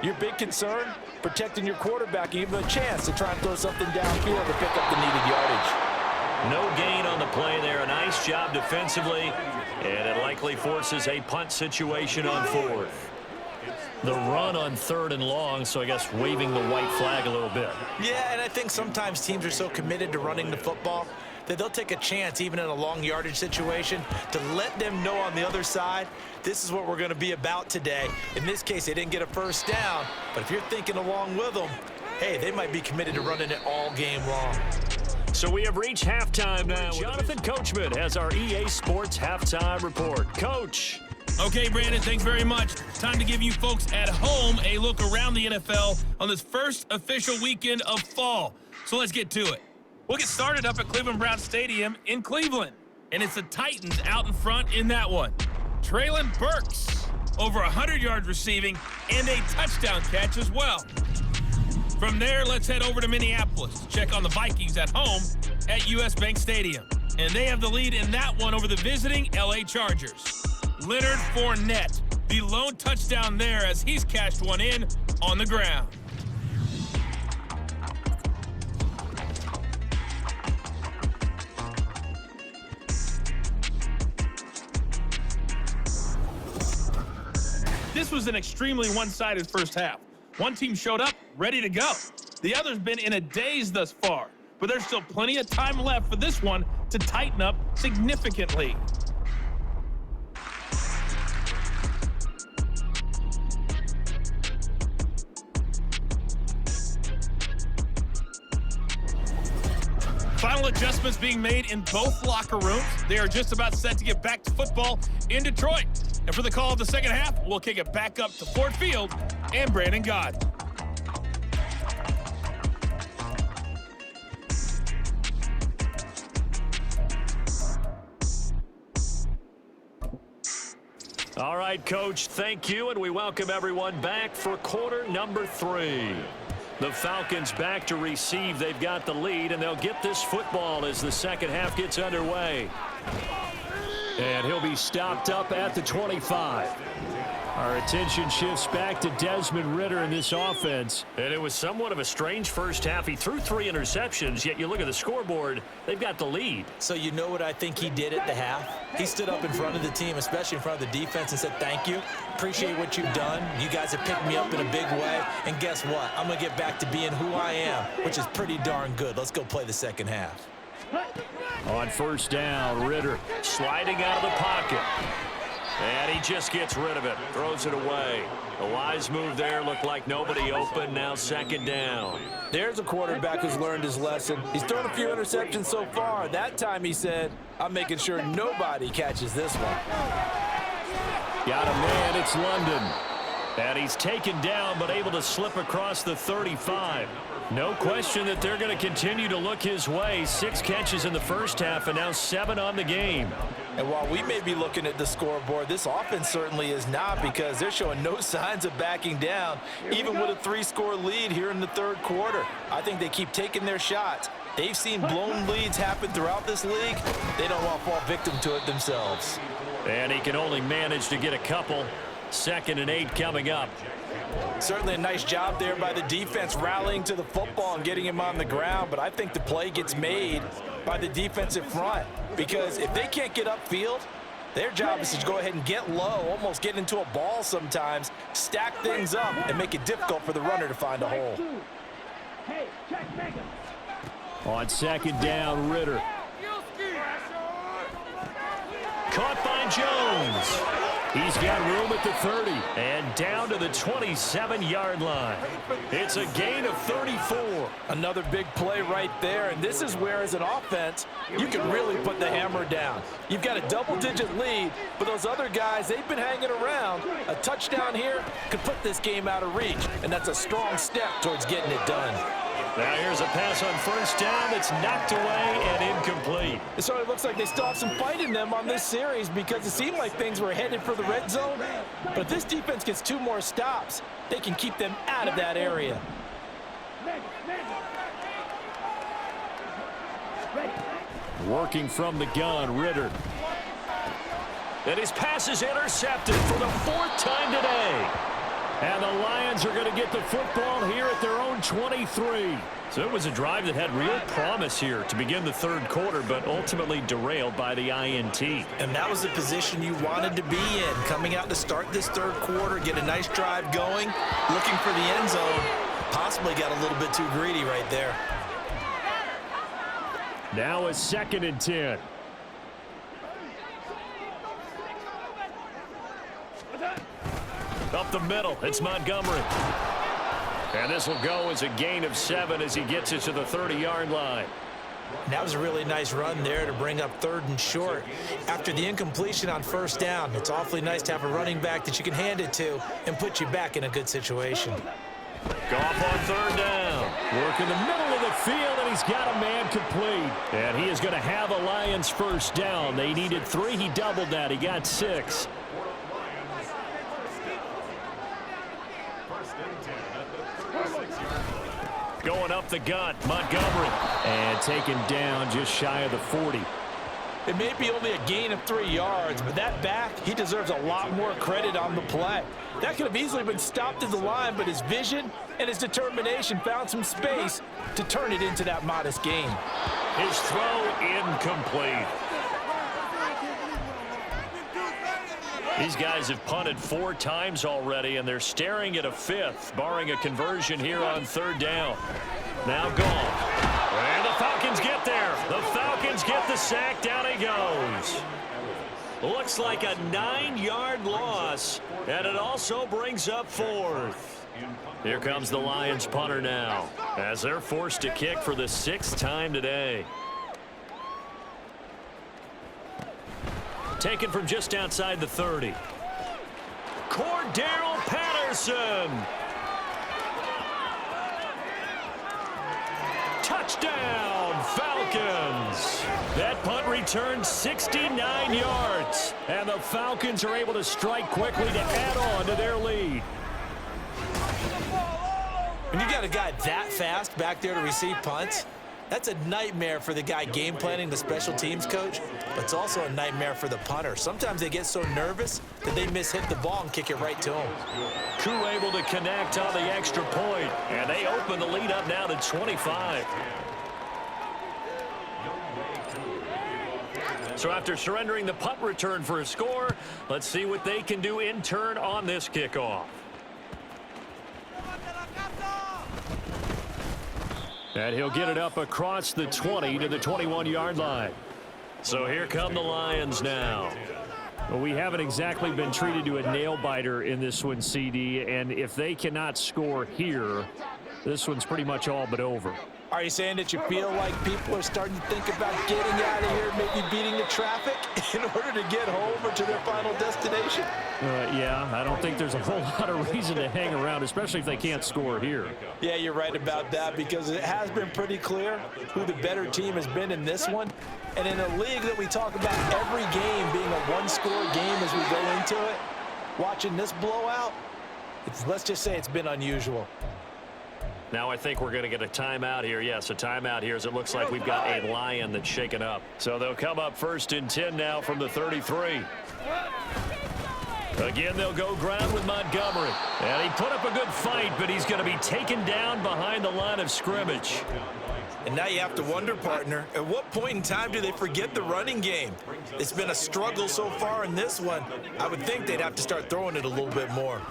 your big concern, protecting your quarterback, and give him a chance to try and throw something downfield to pick up the needed yardage. No gain on the play there. A nice job defensively, and it likely forces a punt situation on fourth. The run on third and long, so I guess waving the white flag a little bit. Yeah, and I think sometimes teams are so committed to running the football that they'll take a chance, even in a long yardage situation, to let them know on the other side, this is what we're going to be about today. In this case, they didn't get a first down, but if you're thinking along with them, hey, they might be committed to running it all game long. So we have reached halftime now. Jonathan Coachman has our EA Sports halftime report. Coach. Okay, Brandon, thanks very much. Time to give you folks at home a look around the NFL on this first official weekend of fall. So let's get to it. We'll get started up at Cleveland Browns Stadium in Cleveland. And it's the Titans out in front in that one. Traylon Burks, over 100 yards receiving and a touchdown catch as well. From there, let's head over to Minneapolis to check on the Vikings at home at US Bank Stadium. And they have the lead in that one over the visiting LA Chargers. Leonard Fournette, the lone touchdown there as he's cashed one in on the ground. This was an extremely one-sided first half. One team showed up, ready to go. The other's been in a daze thus far, but there's still plenty of time left for this one to tighten up significantly. Final adjustments being made in both locker rooms. They are just about set to get back to football in Detroit. And for the call of the second half, we'll kick it back up to Ford Field and Brandon God. All right, Coach, thank you, and we welcome everyone back for quarter number 3. The Falcons back to receive. They've got the lead, and they'll get this football as the second half gets underway. And he'll be stopped up at the 25. Our attention shifts back to Desmond Ridder in this offense. And it was somewhat of a strange first half. He threw 3 interceptions, yet you look at the scoreboard, they've got the lead. So you know what I think he did at the half? He stood up in front of the team, especially in front of the defense, and said, thank you. Appreciate what you've done. You guys have picked me up in a big way. And guess what? I'm going to get back to being who I am, which is pretty darn good. Let's go play the second half. On first down, Ridder sliding out of the pocket. And he just gets rid of it, throws it away. A wise move there, looked like nobody open, now second down. There's a quarterback who's learned his lesson. He's thrown a few interceptions so far. That time he said, I'm making sure nobody catches this one. Got a man, it's London. And he's taken down, but able to slip across the 35. No question that they're going to continue to look his way. 6 catches in the first half, and now 7 on the game. And while we may be looking at the scoreboard, this offense certainly is not, because they're showing no signs of backing down, even with a 3-score lead here in the third quarter. I think they keep taking their shots. They've seen blown leads happen throughout this league. They don't want to fall victim to it themselves. And he can only manage to get a couple. 2nd and 8 coming up. Certainly a nice job there by the defense rallying to the football and getting him on the ground, but I think the play gets made by the defensive front, because if they can't get upfield, their job is to go ahead and get low, almost get into a ball sometimes, stack things up, and make it difficult for the runner to find a hole. On second down, Ridder. Caught by Jones. He's got room at the 30 and down to the 27-yard line. It's a gain of 34. Another big play right there, and this is where, as an offense, you can really put the hammer down. You've got a double-digit lead, but those other guys, they've been hanging around. A touchdown here could put this game out of reach, and that's a strong step towards getting it done. Now here's a pass on first down that's knocked away and incomplete. It sort of looks like they still have some fight in them on this series, because it seemed like things were headed for the red zone. But if this defense gets 2 more stops, they can keep them out of that area. Working from the gun, Ridder. And his pass is intercepted for the 4th time today. And the Lions are going to get the football here at their own 23. So it was a drive that had real promise here to begin the third quarter, but ultimately derailed by the INT. And that was the position you wanted to be in, coming out to start this third quarter, get a nice drive going, looking for the end zone. Possibly got a little bit too greedy right there. Now a 2nd and 10. Up the middle, it's Montgomery. And this will go as a gain of 7 as he gets it to the 30-yard line. That was a really nice run there to bring up 3rd and short. After the incompletion on first down, it's awfully nice to have a running back that you can hand it to and put you back in a good situation. Goff on 3rd down. Work in the middle of the field, and he's got a man complete. And he is going to have a Lions first down. They needed 3. He doubled that. He got 6. Going up the gut, Montgomery. And taken down just shy of the 40. It may be only a gain of 3 yards, but that back, he deserves a lot more credit on the play. That could have easily been stopped at the line, but his vision and his determination found some space to turn it into that modest gain. His throw incomplete. These guys have punted 4 times already, and they're staring at a 5th, barring a conversion here on 3rd down. Now gone. And the Falcons get there. The Falcons get the sack. Down he goes. Looks like a 9-yard loss, and it also brings up 4th. Here comes the Lions punter now, as they're forced to kick for the 6th time today. Taken from just outside the 30. Cordero Patterson. Touchdown, Falcons. That punt returned 69 yards, and the Falcons are able to strike quickly to add on to their lead. When you got a guy that fast back there to receive punts, that's a nightmare for the guy game planning, the special teams coach, but it's also a nightmare for the punter. Sometimes they get so nervous that they mishit the ball and kick it right to him. Koo able to connect on the extra point, and they open the lead up now to 25. So after surrendering the punt return for a score, let's see what they can do in turn on this kickoff. And he'll get it up across the 20 to the 21-yard line. So here come the Lions now. Well, we haven't exactly been treated to a nail-biter in this one, CD, and if they cannot score here, this one's pretty much all but over. Are you saying that you feel like people are starting to think about getting out of here, maybe beating the traffic in order to get home or to their final destination? Yeah, I don't think there's a whole lot of reason to hang around, especially if they can't score here. Yeah, you're right about that, because it has been pretty clear who the better team has been in this one. And in a league that we talk about every game being a one-score game as we go into it, watching this blowout, let's just say it's been unusual. Now I think we're going to get a timeout here. Yes, a timeout here as it looks like we've got a Lion that's shaken up. So they'll come up 1st and 10 now from the 33. Again, they'll go ground with Montgomery. And he put up a good fight, but he's going to be taken down behind the line of scrimmage. And now you have to wonder, partner, at what point in time do they forget the running game? It's been a struggle so far in this one. I would think they'd have to start throwing it a little bit more.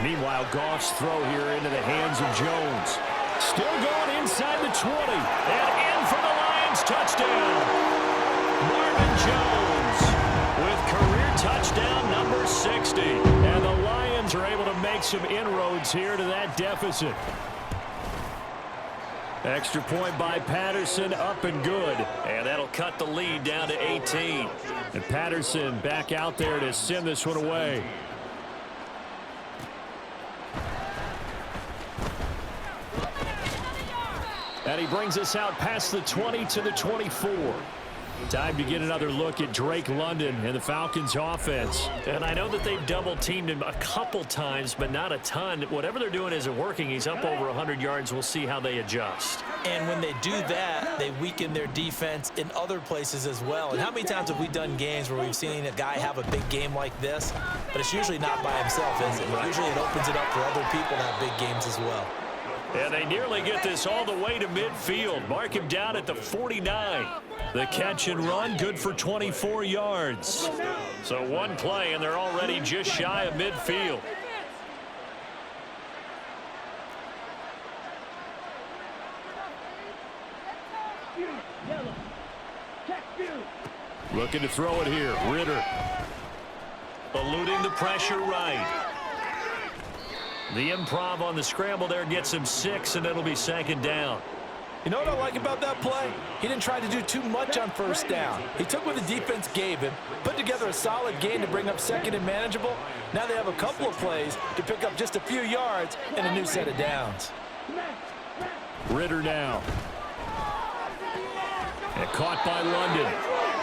Meanwhile, Goff's throw here into the hands of Jones. Still going inside the 20. And in for the Lions touchdown. Marvin Jones with career touchdown number 60. And the Lions are able to make some inroads here to that deficit. Extra point by Patterson, up and good. And that'll cut the lead down to 18. And Patterson back out there to send this one away. And he brings us out past the 20 to the 24. Time to get another look at Drake London and the Falcons offense. And I know that they've double-teamed him a couple times, but not a ton. Whatever they're doing isn't working. He's up over 100 yards. We'll see how they adjust. And when they do that, they weaken their defense in other places as well. And how many times have we done games where we've seen a guy have a big game like this, but it's usually not by himself, is it? Usually it opens it up for other people to have big games as well. And they nearly get this all the way to midfield. Mark him down at the 49. The catch and run, good for 24 yards. So one play, and they're already just shy of midfield. Looking to throw it here. Ritter. Eluding the pressure right. The improv on the scramble there gets him 6, and it'll be 2nd down. You know what I like about that play? He didn't try to do too much on 1st down. He took what the defense gave him, put together a solid game to bring up 2nd and manageable. Now they have a couple of plays to pick up just a few yards and a new set of downs. Ritter now. And caught by London.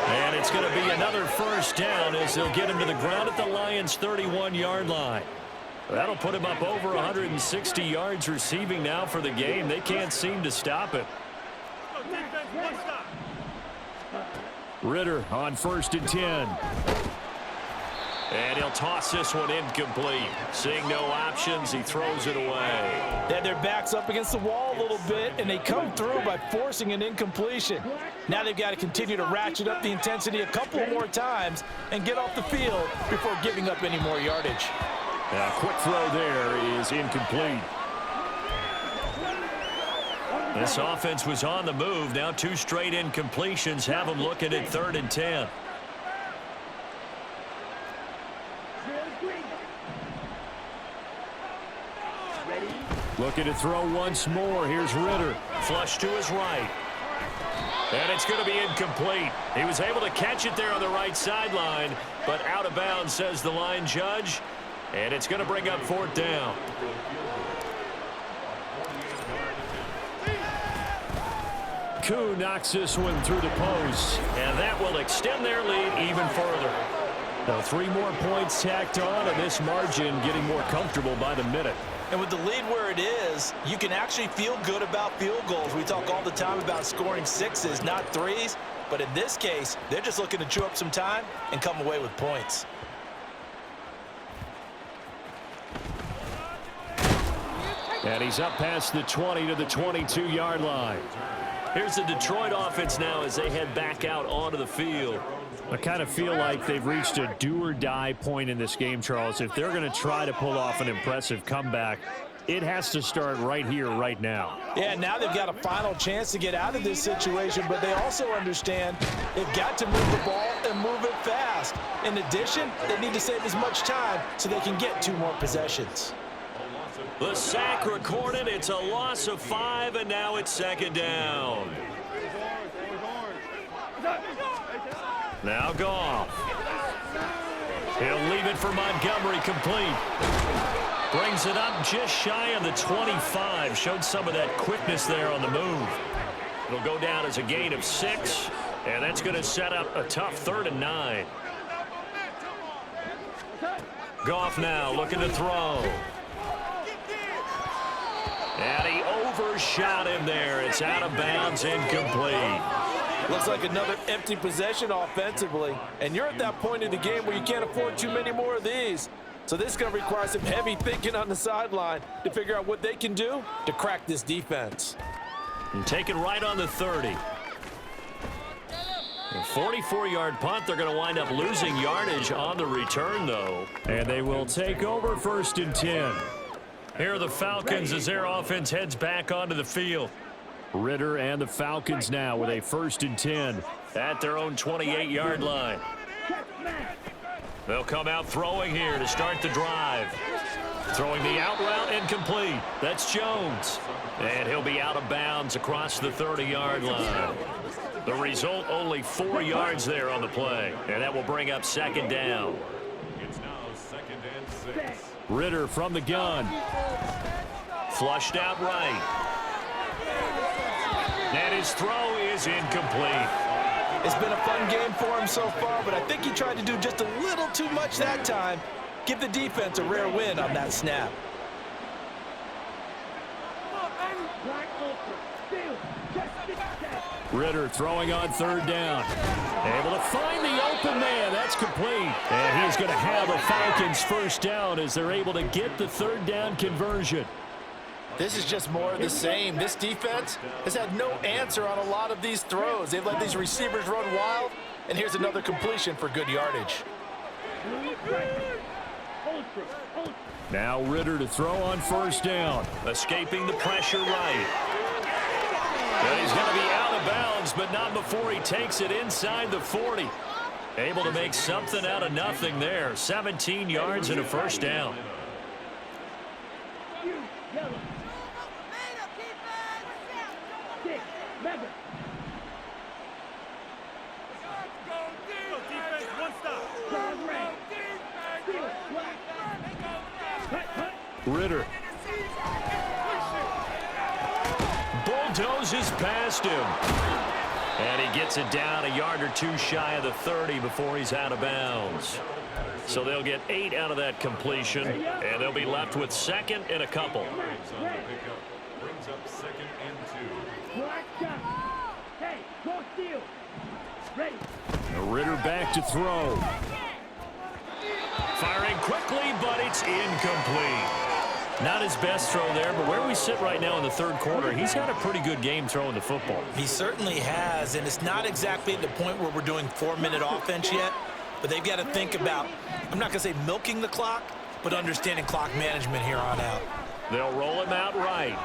And it's going to be another 1st down as they'll get him to the ground at the Lions' 31-yard line. That'll put him up over 160 yards receiving now for the game. They can't seem to stop it. Ritter on 1st and 10. And he'll toss this one incomplete. Seeing no options, he throws it away. They had their backs up against the wall a little bit, and they come through by forcing an incompletion. Now they've got to continue to ratchet up the intensity a couple more times and get off the field before giving up any more yardage. A quick throw there is incomplete. This offense was on the move. Now 2 straight incompletions have them looking at 3rd and 10. Looking to throw once more. Here's Ritter. Flush to his right. And it's going to be incomplete. He was able to catch it there on the right sideline, but out of bounds, says the line judge. And it's going to bring up 4th down. Koo knocks this one through the post, and that will extend their lead even further. Now 3 more points tacked on, and this margin getting more comfortable by the minute. And with the lead where it is, you can actually feel good about field goals. We talk all the time about scoring 6s, not 3s. But in this case, they're just looking to chew up some time and come away with points. And he's up past the 20 to the 22-yard line. Here's the Detroit offense now as they head back out onto the field. I kind of feel like they've reached a do-or-die point in this game, Charles. If they're going to try to pull off an impressive comeback, it has to start right here, right now. Yeah, now they've got a final chance to get out of this situation, but they also understand they've got to move the ball and move it fast. In addition, they need to save as much time so they can get 2 more possessions. The sack recorded. It's a loss of 5, and now it's 2nd down. Now Goff. He'll leave it for Montgomery, complete. Brings it up just shy of the 25. Showed some of that quickness there on the move. It'll go down as a gain of 6, and that's going to set up a tough 3rd and 9. Goff now looking to throw. And he overshot him there. It's out of bounds, incomplete. Looks like another empty possession offensively. And you're at that point in the game where you can't afford too many more of these. So this is going to require some heavy thinking on the sideline to figure out what they can do to crack this defense. And take it right on the 30. A 44-yard punt. They're going to wind up losing yardage on the return, though. And they will take over 1st and 10. Here are the Falcons as their offense heads back onto the field. Ritter and the Falcons now with a 1st and 10 at their own 28-yard line. They'll come out throwing here to start the drive. Throwing the out route incomplete. That's Jones. And he'll be out of bounds across the 30-yard line. The result, only 4 yards there on the play. And that will bring up 2nd down. It's now 2nd and 6. Ritter from the gun. Flushed out right. And his throw is incomplete. It's been a fun game for him so far, but I think he tried to do just a little too much that time. Give the defense a rare win on that snap. Ritter throwing on 3rd down. Able to find the open man. That's complete. And he's going to have a Falcons 1st down as they're able to get the 3rd down conversion. This is just more of the same. This defense has had no answer on a lot of these throws. They've let these receivers run wild, and here's another completion for good yardage. Now Ritter to throw on 1st down. Escaping the pressure right. And he's going to be out of bounds, but not before he takes it inside the 40. Able to make something out of nothing there. 17 yards and a 1st down. Ritter bulldozes past him. And he gets it down a yard or 2 shy of the 30 before he's out of bounds. So they'll get 8 out of that completion, and they'll be left with 2nd and a couple. Brings up 2nd and 2. Ritter back to throw. quickly, but it's incomplete. Not his best throw there, but where we sit right now in the third quarter, he's had a pretty good game throwing the football. He certainly has, and it's not exactly at the point where we're doing 4-minute offense yet, but they've got to think about, I'm not going to say milking the clock, but understanding clock management here on out. They'll roll him out right.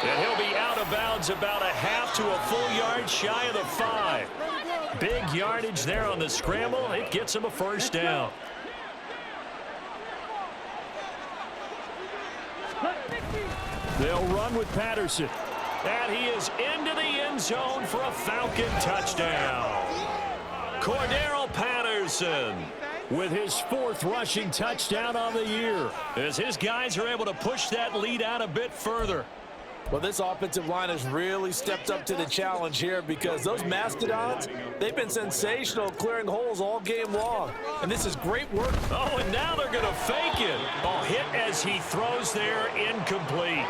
And he'll be out of bounds about a half to a full yard shy of the 5. Big yardage there on the scramble. It gets him a first down. They'll run with Patterson. And he is into the end zone for a Falcon touchdown. Cordero Patterson with his 4th rushing touchdown on the year, as his guys are able to push that lead out a bit further. Well, this offensive line has really stepped up to the challenge here because those Mastodons, they've been sensational clearing holes all game long. And this is great work. Oh, and now they're going to fake it. Oh, hit as he throws there, incomplete.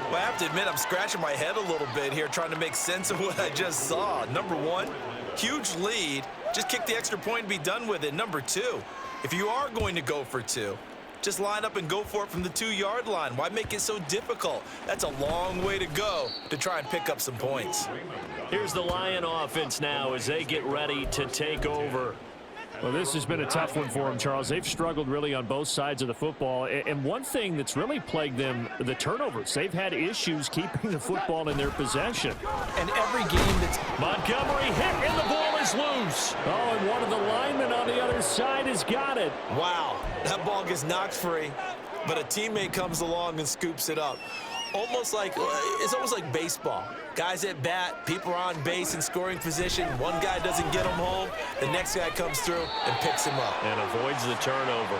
Well, I have to admit, I'm scratching my head a little bit here trying to make sense of what I just saw. Number one, huge lead. Just kick the extra point and be done with it. Number two, if you are going to go for 2, just line up and go for it from the 2-yard line. Why make it so difficult? That's a long way to go to try and pick up some points. Here's the Lion offense now as they get ready to take over. Well, this has been a tough one for them, Charles. They've struggled really on both sides of the football. And one thing that's really plagued them, the turnovers. They've had issues keeping the football in their possession. And every game that's... Montgomery hit, and the ball is loose. Oh, and one of the linemen on the other side has got it. Wow, that ball gets knocked free, but a teammate comes along and scoops it up. It's almost like baseball. Guys at bat, people are on base in scoring position. One guy doesn't get them home. The next guy comes through and picks him up. And avoids the turnover.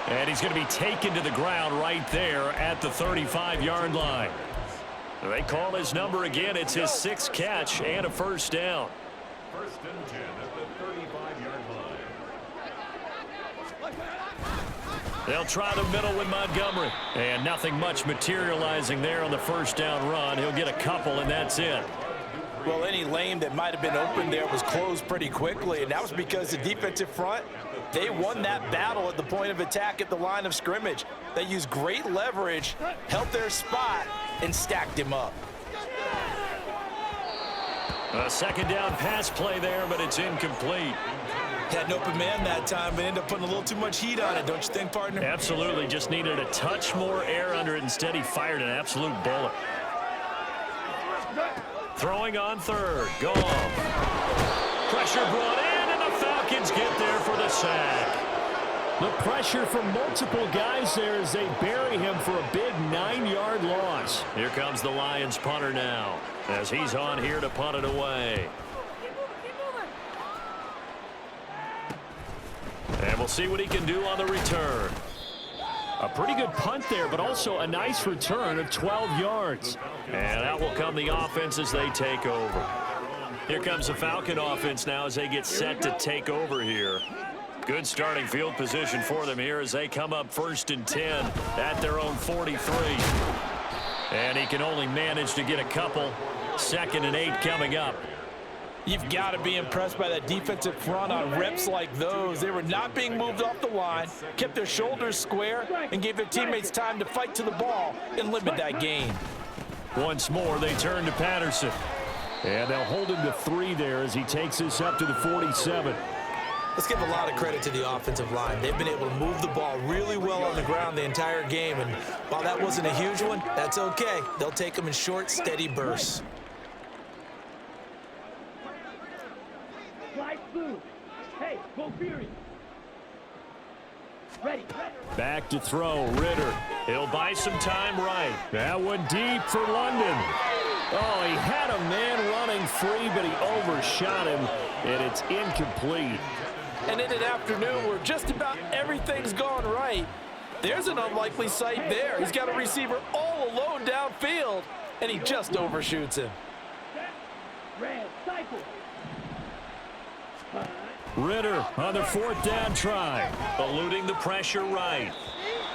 And he's going to be taken to the ground right there at the 35-yard line. They call his number again. It's his 6th catch and a first down. 1st and 10 at the 35-yard line. They'll try the middle with Montgomery. And nothing much materializing there on the first down run. He'll get a couple, and that's it. Well, any lane that might have been open there was closed pretty quickly, and that was because the defensive front, they won that battle at the point of attack at the line of scrimmage. They used great leverage, held their spot, and stacked him up. A 2nd down pass play there, but it's incomplete. Had an open man that time, but ended up putting a little too much heat on it, don't you think, partner? Absolutely. Just needed a touch more air under it. Instead, he fired an absolute bullet. Throwing on 3rd. Gone. Pressure brought in, and the Falcons get there for the sack. The pressure from multiple guys there as they bury him for a big 9-yard loss. Here comes the Lions punter now as he's on here to punt it away. And we'll see what he can do on the return. A pretty good punt there, but also a nice return of 12 yards. And out will come the offense as they take over. Here comes the Falcon offense now as they get set to take over here. Good starting field position for them here as they come up 1st and 10 at their own 43. And he can only manage to get a couple. 2nd and 8 coming up. You've got to be impressed by that defensive front on reps like those. They were not being moved off the line, kept their shoulders square, and gave their teammates time to fight to the ball and limit that gain. Once more, they turn to Patterson. And they'll hold him to 3 there as he takes this up to the 47. Let's give a lot of credit to the offensive line. They've been able to move the ball really well on the ground the entire game, and while that wasn't a huge one, that's okay. They'll take them in short, steady bursts. Hey, go Fury. Ready. Back to throw, Ritter. He'll buy some time right. That one deep for London. Oh, he had a man running free, but he overshot him, and it's incomplete. And in an afternoon where just about everything's gone right, there's an unlikely sight there. He's got a receiver all alone downfield, and he just overshoots him. Red, cycle. Ritter on the 4th down try. Eluding the pressure right.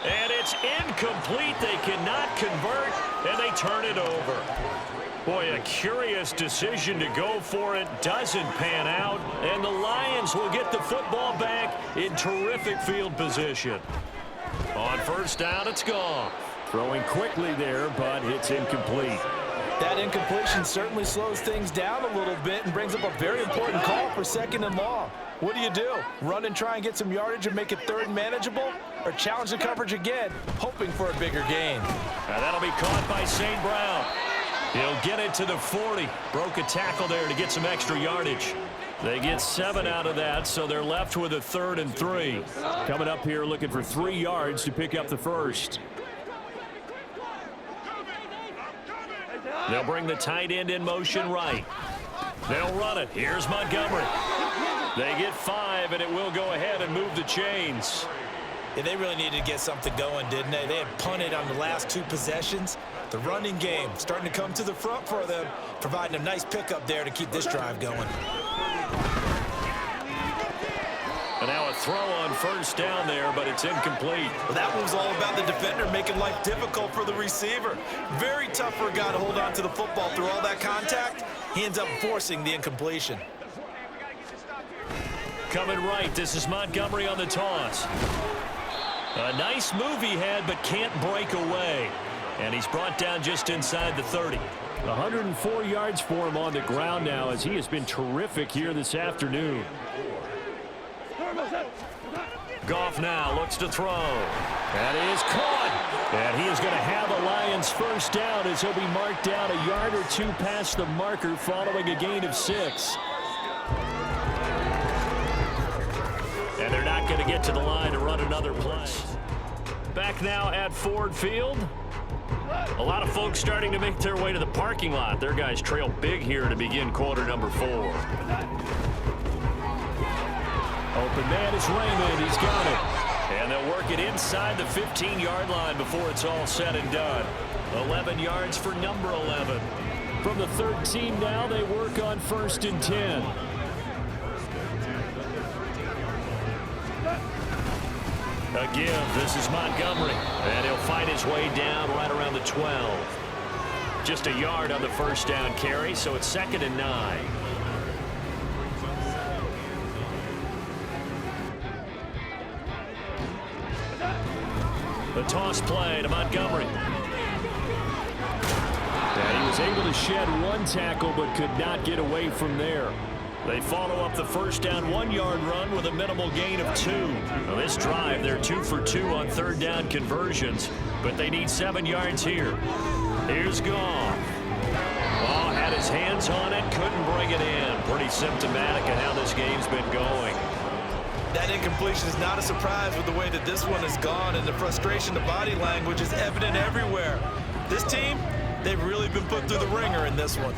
And it's incomplete. They cannot convert, and they turn it over. Boy, a curious decision to go for it. Doesn't pan out. And the Lions will get the football back in terrific field position. On first down, it's gone. Throwing quickly there, but it's incomplete. That incompletion certainly slows things down a little bit and brings up a very important call for 2nd and long. What do? Run and try and get some yardage and make it 3rd and manageable? Or challenge the coverage again, hoping for a bigger gain? Now that'll be caught by St. Brown. He'll get it to the 40. Broke a tackle there to get some extra yardage. They get 7 out of that, so they're left with a 3rd and 3. Coming up here looking for 3 yards to pick up the first. They'll bring the tight end in motion right. They'll run it. Here's Montgomery. They get 5, and it will go ahead and move the chains. Yeah, they really needed to get something going, didn't they? They had punted on the last 2 possessions. The running game starting to come to the front for them, providing a nice pickup there to keep this drive going. And now a throw on first down there, but it's incomplete. Well, that was all about the defender making life difficult for the receiver. Very tough for a guy to hold on to the football through all that contact. He ends up forcing the incompletion. Coming right, this is Montgomery on the toss. A nice move he had, but can't break away. And he's brought down just inside the 30. 104 yards for him on the ground now, as he has been terrific here this afternoon. Goff now looks to throw. That is caught. And he is going to have a Lions first down as he'll be marked down a yard or 2 past the marker following a gain of 6. And they're not going to get to the line to run another play. Back now at Ford Field. A lot of folks starting to make their way to the parking lot. Their guys trail big here to begin quarter number 4. Open man is Raymond. He's got it. And they'll work it inside the 15-yard line before it's all said and done. 11 yards for number 11. From the 13 now, they work on 1st and 10. A give. This is Montgomery. And he'll fight his way down right around the 12. Just a yard on the first down carry, so it's 2nd and 9. The toss play to Montgomery. And he was able to shed 1 tackle but could not get away from there. They follow up the first down 1-yard run with a minimal gain of 2. Now this drive, they're 2 for 2 on 3rd down conversions, but they need 7 yards here. Here's Goff. Oh, had his hands on it, couldn't bring it in. Pretty symptomatic of how this game's been going. That incompletion is not a surprise with the way that this one has gone, and the frustration, the body language is evident everywhere. This team, they've really been put through the ringer in this one.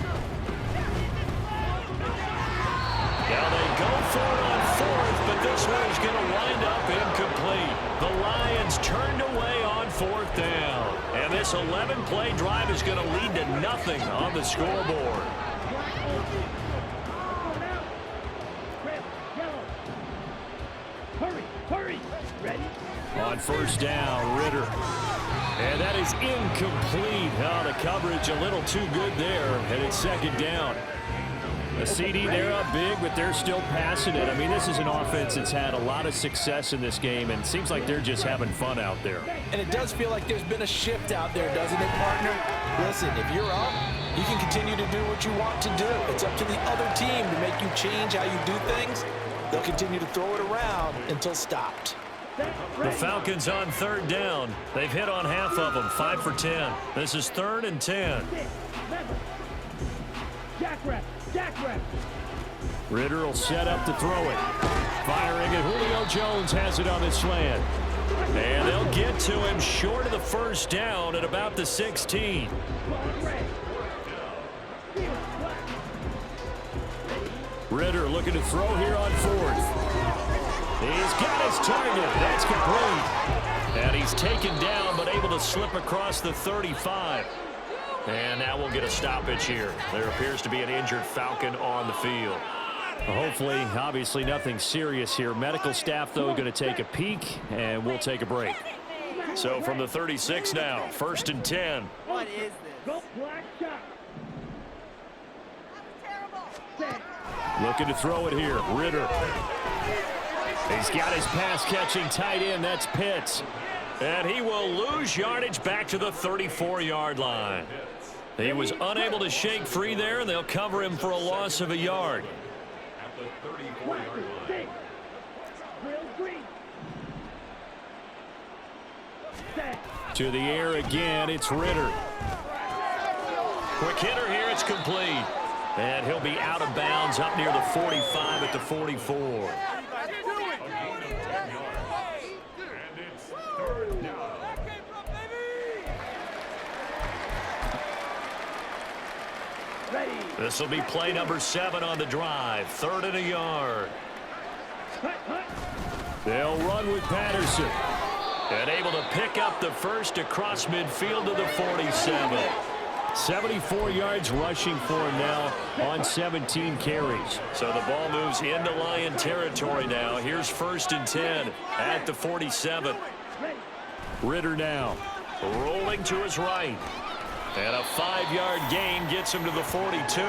Now they go for it on 4th, but this one is going to wind up incomplete. The Lions turned away on 4th down. And this 11-play drive is going to lead to nothing on the scoreboard. Hurry. Ready? On first down, Ritter. And that is incomplete. Oh, the coverage a little too good there, and it's 2nd down. A CD, they're up big, but they're still passing it. I mean, this is an offense that's had a lot of success in this game, and it seems like they're just having fun out there. And it does feel like there's been a shift out there, doesn't it, partner? Listen, if you're up, you can continue to do what you want to do. It's up to the other team to make you change how you do things. They'll continue to throw it around until stopped. The Falcons on 3rd down. They've hit on half of them, 5 for 10. This is 3rd and 10. Jackrabbit. Ritter will set up to throw it. Firing it. Julio Jones has it on the slant. And they'll get to him short of the first down at about the 16. Ritter looking to throw here on 4th. He's got his target. That's complete. And he's taken down but able to slip across the 35. And now we'll get a stoppage here. There appears to be an injured Falcon on the field. Hopefully, obviously nothing serious here. Medical staff, though, going to take a peek, and we'll take a break. So from the 36 now, 1st and 10. What is this? Go black shot. Looking to throw it here. Ritter. He's got his pass-catching tight end. That's Pitts. And he will lose yardage back to the 34-yard line. He was unable to shake free there, and they'll cover him for a loss of a yard. At the 34-yard line. To the air again, it's Ritter. Quick hitter here, it's complete. And he'll be out of bounds up near the 45 at the 44. And it's third down. This will be play number 7 on the drive. 3rd and a yard. They'll run with Patterson. And able to pick up the first across midfield to the 47. 74 yards rushing for him now on 17 carries. So the ball moves into Lion territory now. Here's 1st and 10 at the 47. Ritter now rolling to his right. And a 5-yard gain gets him to the 42.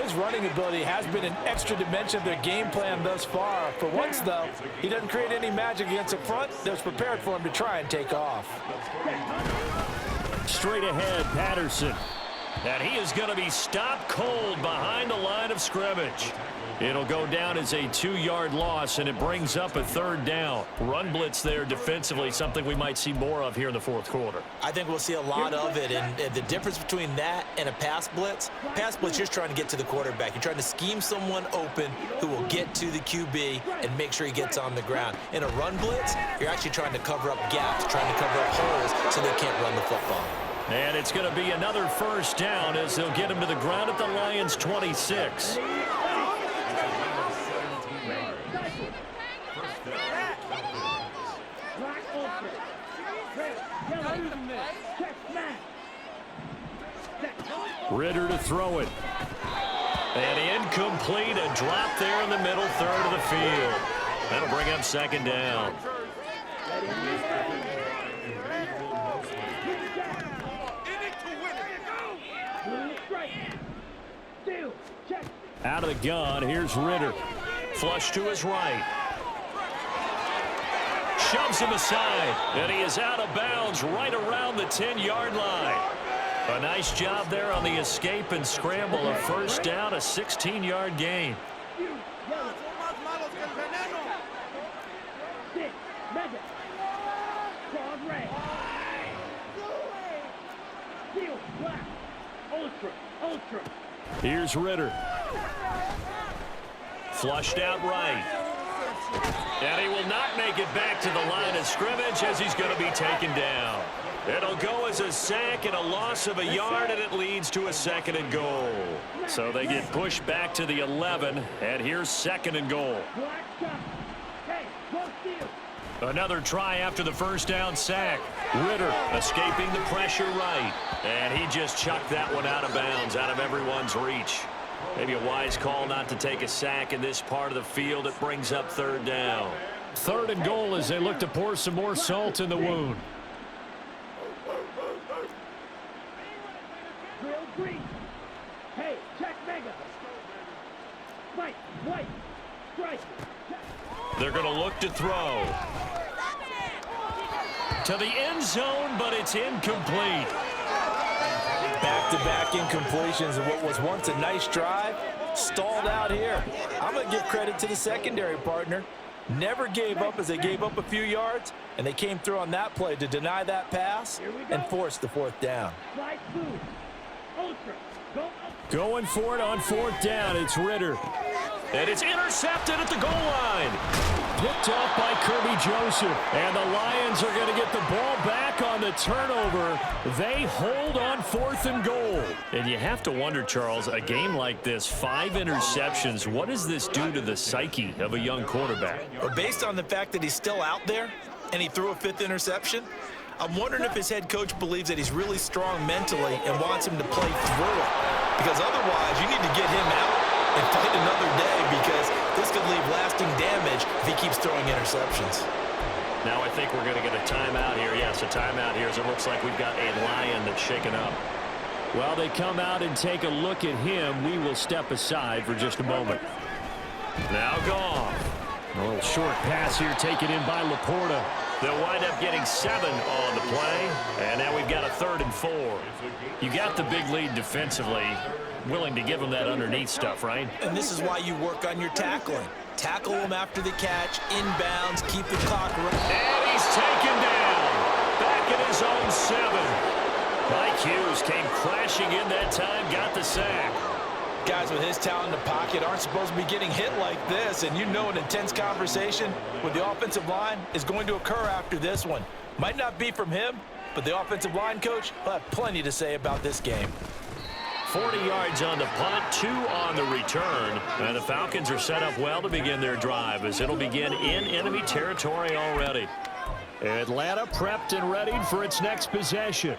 His running ability has been an extra dimension of their game plan thus far. For once, though, he doesn't create any magic against the front that's prepared for him to try and take off. Straight ahead, Patterson. And he is going to be stopped cold behind the line of scrimmage. It'll go down as a 2-yard loss, and it brings up a 3rd down. Run blitz there defensively, something we might see more of here in the 4th quarter. I think we'll see a lot of it, and the difference between that and a pass blitz, you're just trying to get to the quarterback. You're trying to scheme someone open who will get to the QB and make sure he gets on the ground. In a run blitz, you're actually trying to cover up gaps, trying to cover up holes so they can't run the football. And it's going to be another 1st down as they'll get him to the ground at the Lions' 26. Ritter to throw it. And incomplete, a drop there in the middle 3rd of the field. That'll bring up 2nd down. Out of the gun, here's Ritter. Flush to his right. Shoves him aside, and he is out of bounds right around the 10-yard line. A nice job there on the escape and scramble. A 1st down, a 16-yard gain. Here's Ritter. Flushed out right. And he will not make it back to the line of scrimmage as he's going to be taken down. It'll go as a sack and a loss of a yard, and it leads to a 2nd and goal. So they get pushed back to the 11, and here's 2nd and goal. Another try after the 1st down sack. Ritter escaping the pressure right. And he just chucked that one out of bounds, out of everyone's reach. Maybe a wise call not to take a sack in this part of the field. It brings up 3rd down. 3rd and goal as they look to pour some more salt in the wound. Hey, check Mega. White, strike. They're going to look to throw. To the end zone, but it's incomplete. Back-to-back incompletions of what was once a nice drive, stalled out here. I'm going to give credit to the secondary partner. Never gave up as they gave up a few yards, and they came through on that play to deny that pass and force the 4th down. Going for it on 4th down. It's Ritter. And it's intercepted at the goal line. Picked up by Kirby Joseph. And the Lions are going to get the ball back on the turnover. They hold on 4th and goal. And you have to wonder, Charles, a game like this, 5 interceptions, what does this do to the psyche of a young quarterback? Well, based on the fact that he's still out there and he threw a 5th interception, I'm wondering if his head coach believes that he's really strong mentally and wants him to play through it. Because otherwise, you need to get him out and fight another day, because this could leave lasting damage if he keeps throwing interceptions. Now I think we're going to get a timeout here. Yes, a timeout here as it looks like we've got a Lion that's shaken up. While they come out and take a look at him, we will step aside for just a moment. Now Goff. A little short pass here taken in by Laporta. They'll wind up getting 7 on the play. And now we've got a 3rd and 4. You got the big lead defensively. Willing to give them that underneath stuff, right? And this is why you work on your tackling. Tackle them after the catch, inbounds, keep the clock running. And he's taken down. Back in his own 7. Mike Hughes came crashing in that time, got the sack. Guys with his talent in the pocket aren't supposed to be getting hit like this, and you know an intense conversation with the offensive line is going to occur after this one. Might not be from him, but the offensive line coach will have plenty to say about this game. 40 yards on the punt, 2 on the return. And the Falcons are set up well to begin their drive as it'll begin in enemy territory already. Atlanta prepped and ready for its next possession.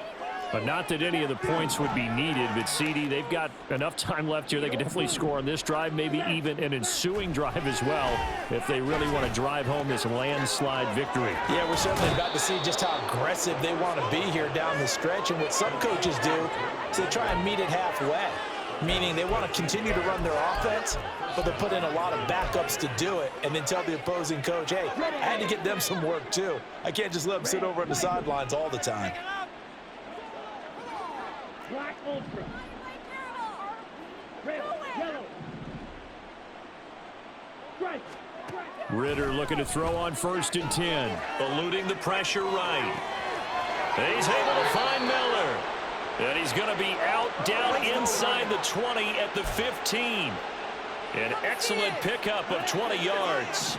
But not that any of the points would be needed, but CD, they've got enough time left here. They can definitely score on this drive, maybe even an ensuing drive as well, if they really want to drive home this landslide victory. Yeah, we're certainly about to see just how aggressive they want to be here down the stretch. And what some coaches do is they try and meet it halfway, meaning they want to continue to run their offense, but they put in a lot of backups to do it, and then tell the opposing coach, hey, I had to get them some work too. I can't just let them sit over on the sidelines all the time. Black ultra. Red, yellow. Strike. Ritter looking to throw on 1st and 10. Eluding the pressure right. And he's able to find Miller. And he's going to be out down inside the 20 at the 15. An excellent pickup of 20 yards.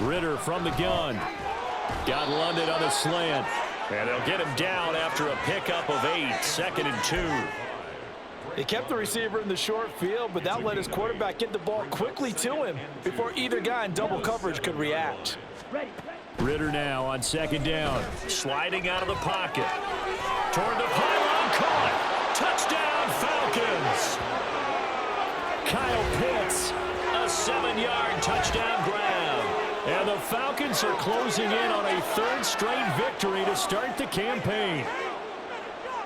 Ritter from the gun. Got London on a slant. And they'll get him down after a pickup of 8, 2nd and 2. They kept the receiver in the short field, but that let his quarterback get the ball quickly to him before either guy in double coverage could react. Ritter now on 2nd down. Sliding out of the pocket. Toward the pylon, caught. Touchdown, Falcons. Kyle Pitts, a 7-yard touchdown grab. And the Falcons are closing in on a 3rd straight victory to start the campaign.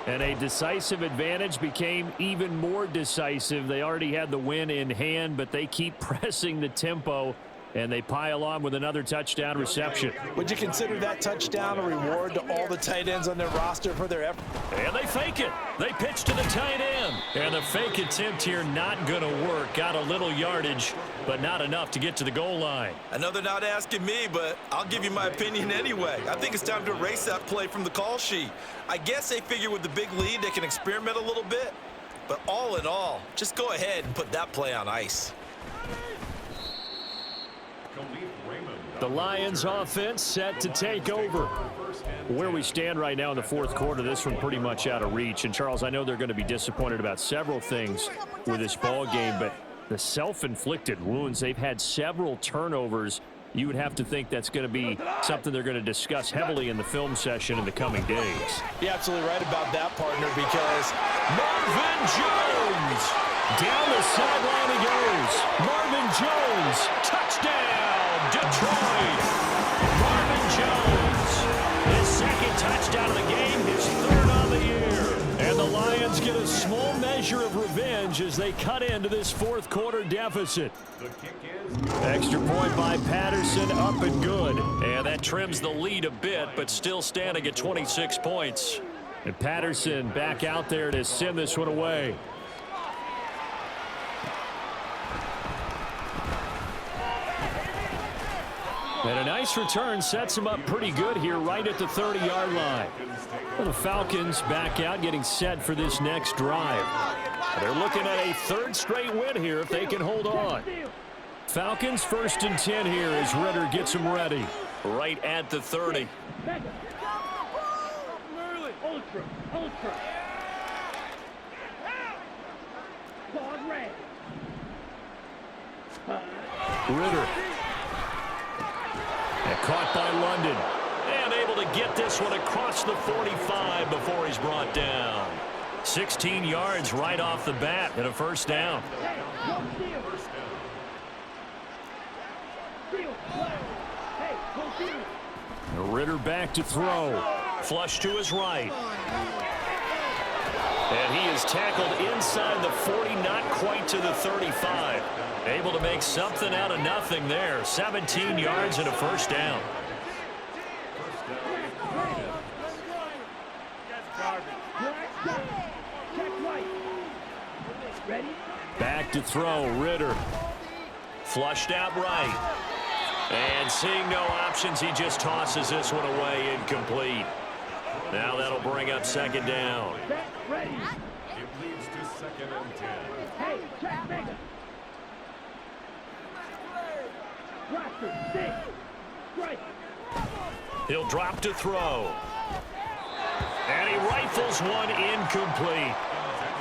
And a decisive advantage became even more decisive. They already had the win in hand, but they keep pressing the tempo, and they pile on with another touchdown reception. Would you consider that touchdown a reward to all the tight ends on their roster for their effort? And they fake it. They pitch to the tight end. And the fake attempt here not going to work. Got a little yardage, but not enough to get to the goal line. I know they're not asking me, but I'll give you my opinion anyway. I think it's time to erase that play from the call sheet. I guess they figure with the big lead they can experiment a little bit. But all in all, just go ahead and put that play on ice. The Lions offense set to take over. Where we stand right now in the 4th quarter, this one pretty much out of reach. And Charles, I know they're going to be disappointed about several things with this ball game, but the self-inflicted wounds, they've had several turnovers. You would have to think that's going to be something they're going to discuss heavily in the film session in the coming days. You're absolutely right about that, partner, because Marvin Jones! Down the sideline he goes. Marvin Jones, touchdown, Detroit! Marvin Jones, his 2nd touchdown of the game, his 3rd on the year. And the Lions get a small measure of revenge as they cut into this 4th quarter deficit. Extra point by Patterson, up and good. And that trims the lead a bit, but still standing at 26 points. And Patterson back out there to send this one away. And a nice return sets him up pretty good here right at the 30-yard line. Well, the Falcons back out getting set for this next drive. They're looking at a 3rd straight win here if they can hold on. Falcons 1st and 10 here as Ritter gets them ready. Right at the 30. Ultra. Claude red. Ritter. And caught by London. And able to get this one across the 45 before he's brought down. 16 yards right off the bat and a 1st down. Steal. Ritter back to throw. Flush to his right. And he is tackled inside the 40, not quite to the 35. Able to make something out of nothing there. 17 yards and a first down. Back to throw, Ritter. Flushed out right. And seeing no options, he just tosses this one away, incomplete. Now that'll bring up second down. It leads to 2nd and 10. Hey, check Vega. Roster, six. Strike. He'll drop to throw. And he rifles one incomplete.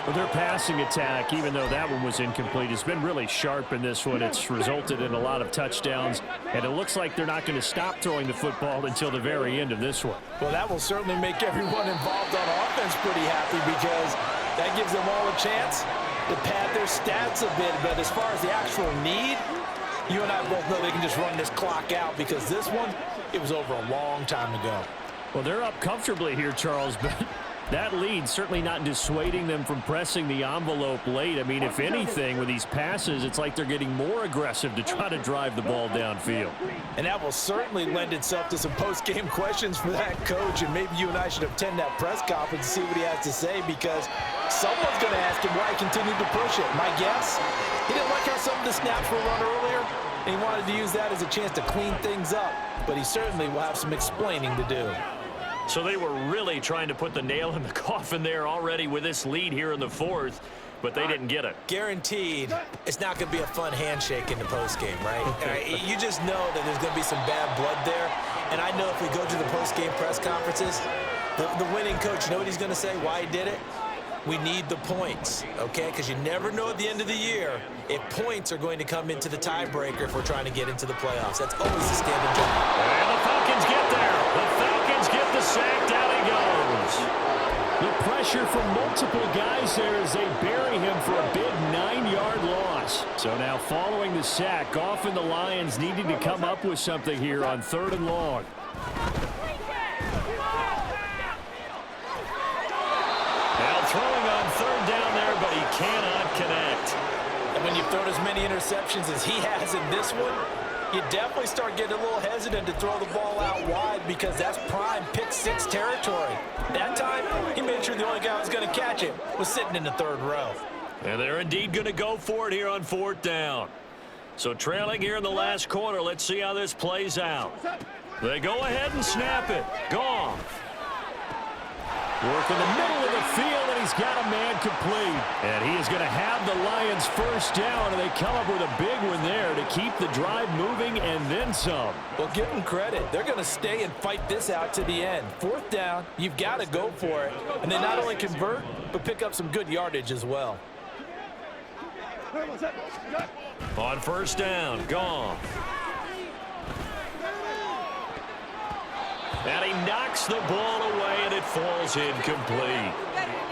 Well, their passing attack, even though that one was incomplete, has been really sharp in this one. It's resulted in a lot of touchdowns, and it looks like they're not going to stop throwing the football until the very end of this one. Well, that will certainly make everyone involved on offense pretty happy because that gives them all a chance to pad their stats a bit. But as far as the actual need, you and I both know they can just run this clock out because this one, it was over a long time ago. Well, they're up comfortably here, Charles, but that lead certainly not dissuading them from pressing the envelope late. I mean, if anything, with these passes, it's like they're getting more aggressive to try to drive the ball downfield. And that will certainly lend itself to some post-game questions for that coach, and maybe you and I should attend that press conference and see what he has to say because someone's going to ask him why he continued to push it. My guess, he didn't like how some of the snaps were run earlier, and he wanted to use that as a chance to clean things up, but he certainly will have some explaining to do. So they were really trying to put the nail in the coffin there already with this lead here in the fourth, but they didn't get it. Guaranteed, it's not going to be a fun handshake in the postgame, right? You just know that there's going to be some bad blood there, and I know if we go to the postgame press conferences, the winning coach, you know what he's going to say, why he did it? We need the points, okay? Because you never know at the end of the year if points are going to come into the tiebreaker if we're trying to get into the playoffs. That's always the standard job. And the Falcons get there. The Falcons get the sack. Down he goes. The pressure from multiple guys there as they bury him for a big 9-yard loss. So now following the sack, often the Lions needing to come up with something here on 3rd and long. Throwing on 3rd down there, but he cannot connect. And when you've thrown as many interceptions as he has in this one, you definitely start getting a little hesitant to throw the ball out wide because that's prime pick six territory. That time, he made sure the only guy who was going to catch it was sitting in the 3rd row. And they're indeed going to go for it here on 4th down. So trailing here in the last quarter, let's see how this plays out. They go ahead and snap it. Gone. Work in the middle of the field, and he's got a man complete. And he is going to have the Lions first down, and they come up with a big one there to keep the drive moving and then some. Well, give them credit. They're going to stay and fight this out to the end. 4th down, you've got to go for it. And they not only convert, but pick up some good yardage as well. On 1st down, gone. And he knocks the ball away, and it falls incomplete.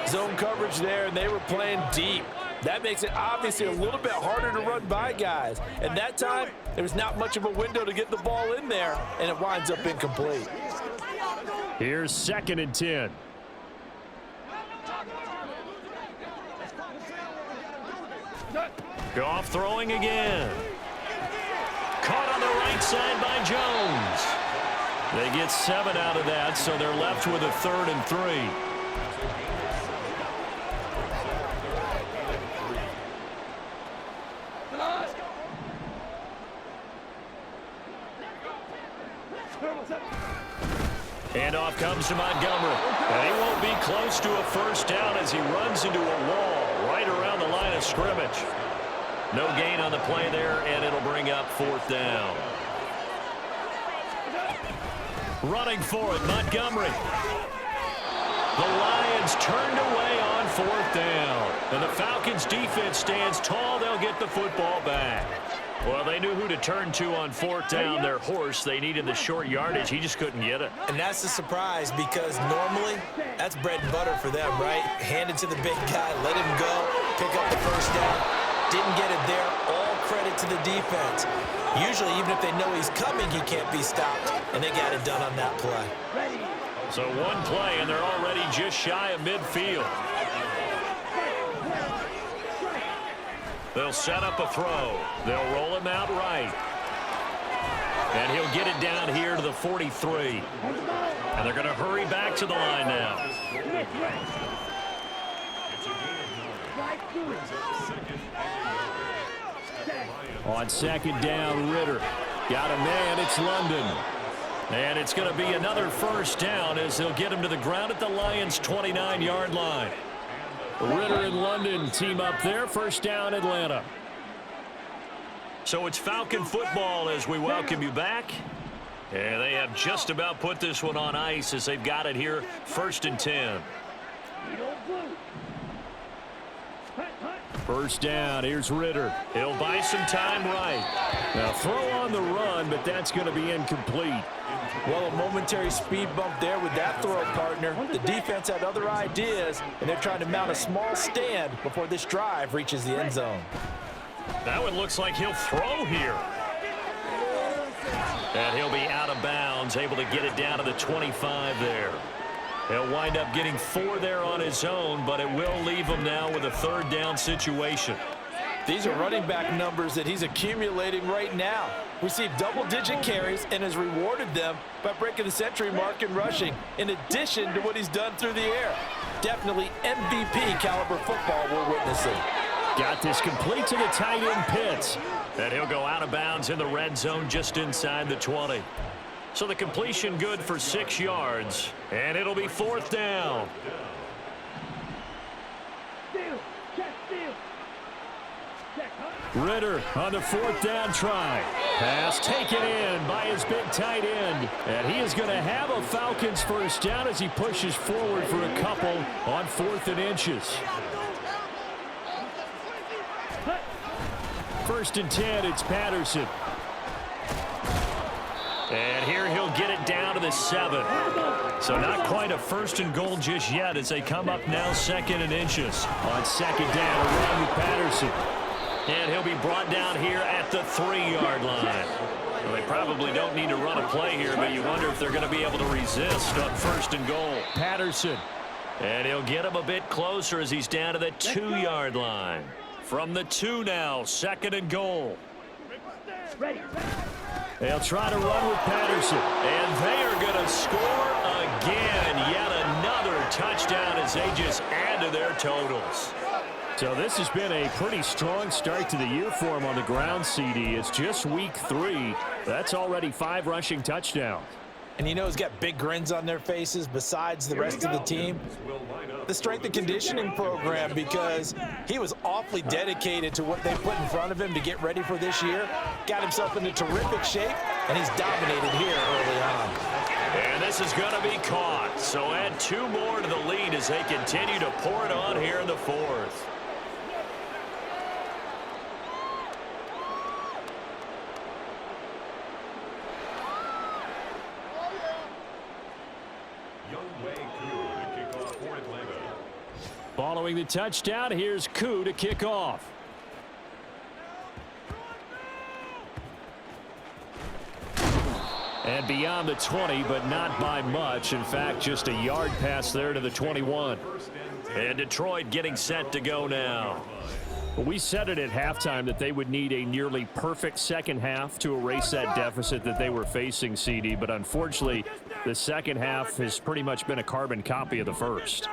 Zone coverage there, and they were playing deep. That makes it obviously a little bit harder to run by guys. And that time, there was not much of a window to get the ball in there, and it winds up incomplete. Here's 2nd and 10. Goff throwing again. Caught on the right side by Jones. They get 7 out of that, so they're left with a 3rd and 3. Handoff comes to Montgomery. And he won't be close to a first down as he runs into a wall right around the line of scrimmage. No gain on the play there, and it'll bring up 4th down. Running for it, Montgomery. The Lions turned away on 4th down. And the Falcons defense stands tall. They'll get the football back. Well, they knew who to turn to on 4th down. Their horse, they needed the short yardage. He just couldn't get it. And that's a surprise because normally that's bread and butter for them, right? Hand it to the big guy, let him go, pick up the first down. Didn't get it there. All credit to the defense. Usually, even if they know he's coming, he can't be stopped. and they got it done on that play. So one play, and they're already just shy of midfield. They'll set up a throw. They'll roll him out right. And he'll get it down here to the 43. And they're going to hurry back to the line now. On second down, Ritter. Got a man, it's London. And it's going to be another first down as they'll get him to the ground at the Lions' 29-yard line. Ritter and London team up there. First down, Atlanta. So it's Falcon football as we welcome you back. And they have just about put this one on ice as they've got it here, 1st and 10. First down, here's Ritter. He'll buy some time right. Now throw on the run, but that's going to be incomplete. Well, a momentary speed bump there with that throw, partner. The defense had other ideas, and they're trying to mount a small stand before this drive reaches the end zone. That one looks like he'll throw here. And he'll be out of bounds, able to get it down to the 25 there. He'll wind up getting 4 there on his own, but it will leave him now with a 3rd down situation. These are running back numbers that he's accumulating right now. Received double-digit carries and has rewarded them by breaking the century mark in rushing, in addition to what he's done through the air. Definitely MVP caliber football we're witnessing. Got this complete to the tight end Pitts. And he'll go out of bounds in the red zone just inside the 20. So the completion good for 6 yards. And it'll be 4th down. Ritter on the 4th down try. Pass taken in by his big tight end. And he is going to have a Falcons first down as he pushes forward for a couple on 4th and inches. 1st and 10, it's Patterson. And here he'll get it down to the 7. So not quite a 1st and goal just yet as they come up now 2nd and inches. On 2nd down, around with Patterson. And he'll be brought down here at the 3-yard line. Well, they probably don't need to run a play here, but you wonder if they're going to be able to resist on 1st and goal. Patterson. And he'll get him a bit closer as he's down to the 2-yard line. From the 2 now, 2nd and goal. They'll try to run with Patterson. And they are going to score again. Yet another touchdown as they just add to their totals. So this has been a pretty strong start to the year for him on the ground, CD. It's just week 3. That's already 5 rushing touchdowns. And you know he's got big grins on their faces besides the rest of the team. The strength and conditioning program, because he was awfully dedicated to what they put in front of him to get ready for this year. Got himself into terrific shape, and he's dominated here early on. And this is going to be caught. So add 2 more to the lead as they continue to pour it on here in the 4th. Following the touchdown, here's Koo to kick off. And beyond the 20, but not by much. In fact, just a yard pass there to the 21. And Detroit getting set to go now. We said it at halftime that they would need a nearly perfect second half to erase that deficit that they were facing, CD. But unfortunately, the second half has pretty much been a carbon copy of the first.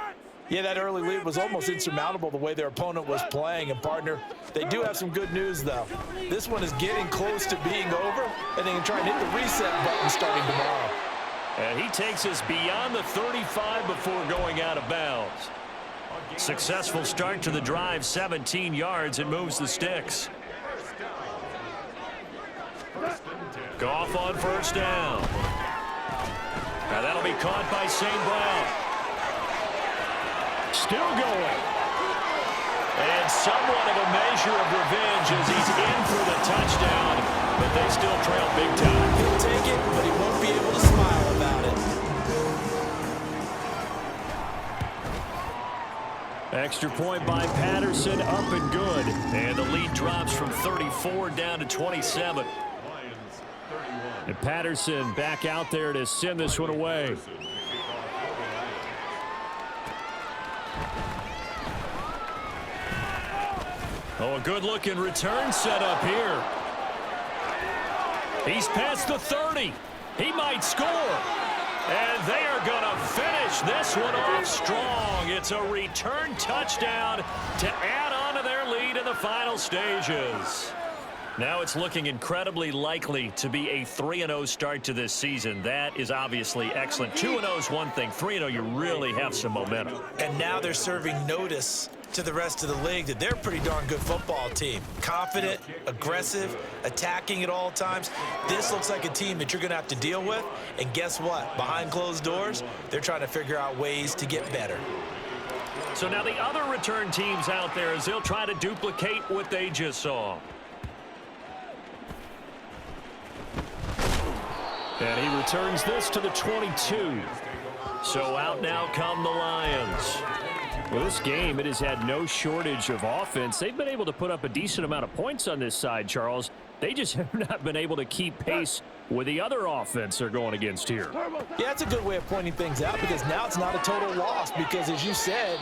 Yeah, that early lead was almost insurmountable the way their opponent was playing. And, partner, they do have some good news, though. This one is getting close to being over, and they can try and hit the reset button starting tomorrow. And he takes us beyond the 35 before going out of bounds. Successful start to the drive, 17 yards, and moves the sticks. Goff on first down. Now that'll be caught by St. Brown. Still going. And somewhat of a measure of revenge as he's in for the touchdown, but they still trail big time. He'll take it, but he won't be able to smile about it. Extra point by Patterson, up and good. And the lead drops from 34 down to 27. And Patterson back out there to send this one away. Oh, a good-looking return set up here. He's past the 30. He might score. And they are going to finish this one off strong. It's a return touchdown to add on to their lead in the final stages. Now it's looking incredibly likely to be a 3-0 start to this season. That is obviously excellent. 2-0 is one thing. 3-0, you really have some momentum. And now they're serving notice to the rest of the league that they're a pretty darn good football team. Confident, aggressive, attacking at all times. This looks like a team that you're going to have to deal with. And guess what? Behind closed doors, they're trying to figure out ways to get better. So now the other return teams out there, as they'll try to duplicate what they just saw. And he returns this to the 22. So out now come the Lions. Well, this game, it has had no shortage of offense. They've been able to put up a decent amount of points on this side, Charles. They just have not been able to keep pace with the other offense they're going against here. Yeah, that's a good way of pointing things out, because now it's not a total loss, because as you said,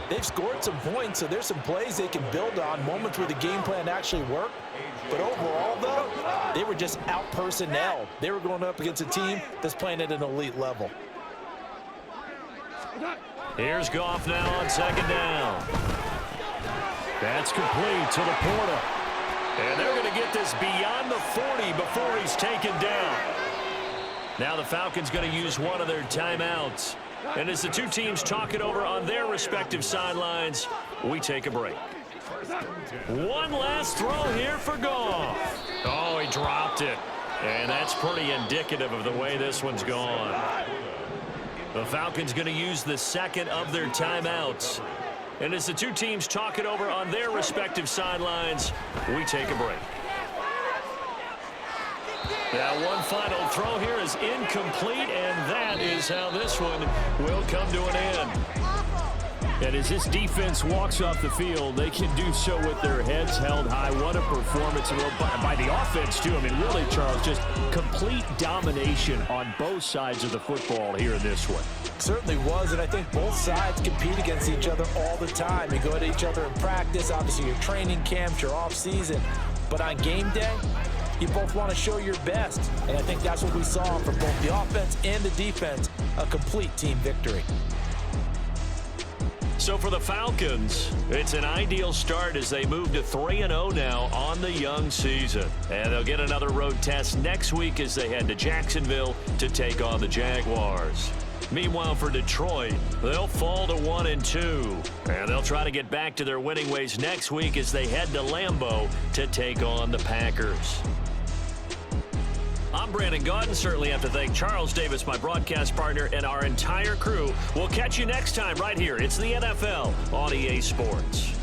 they've scored some points, so there's some plays they can build on, moments where the game plan actually worked. But overall, though, they were just out-personnel. They were going up against a team that's playing at an elite level. Here's Goff now on second down. That's complete to Laporta. And they're going to get this beyond the 40 before he's taken down. Now the Falcons going to use one of their timeouts. And as the two teams talk it over on their respective sidelines, we take a break. One last throw here for Goff. Oh, he dropped it. And that's pretty indicative of the way this one's gone. The Falcons going to use the second of their timeouts. And as the two teams talk it over on their respective sidelines, we take a break. Now one final throw here is incomplete, and that is how this one will come to an end. And as this defense walks off the field, they can do so with their heads held high. What a performance by the offense, too. I mean, really, Charles, just complete domination on both sides of the football here in this one. Certainly was, and I think both sides compete against each other all the time. You go at each other in practice, obviously your training camps, your off-season. But on game day, you both want to show your best. And I think that's what we saw from both the offense and the defense, a complete team victory. So for the Falcons, it's an ideal start as they move to 3-0 now on the young season. And they'll get another road test next week as they head to Jacksonville to take on the Jaguars. Meanwhile, for Detroit, they'll fall to 1-2. And they'll try to get back to their winning ways next week as they head to Lambeau to take on the Packers. I'm Brandon Gaudin. Certainly have to thank Charles Davis, my broadcast partner, and our entire crew. We'll catch you next time right here. It's the NFL on EA Sports.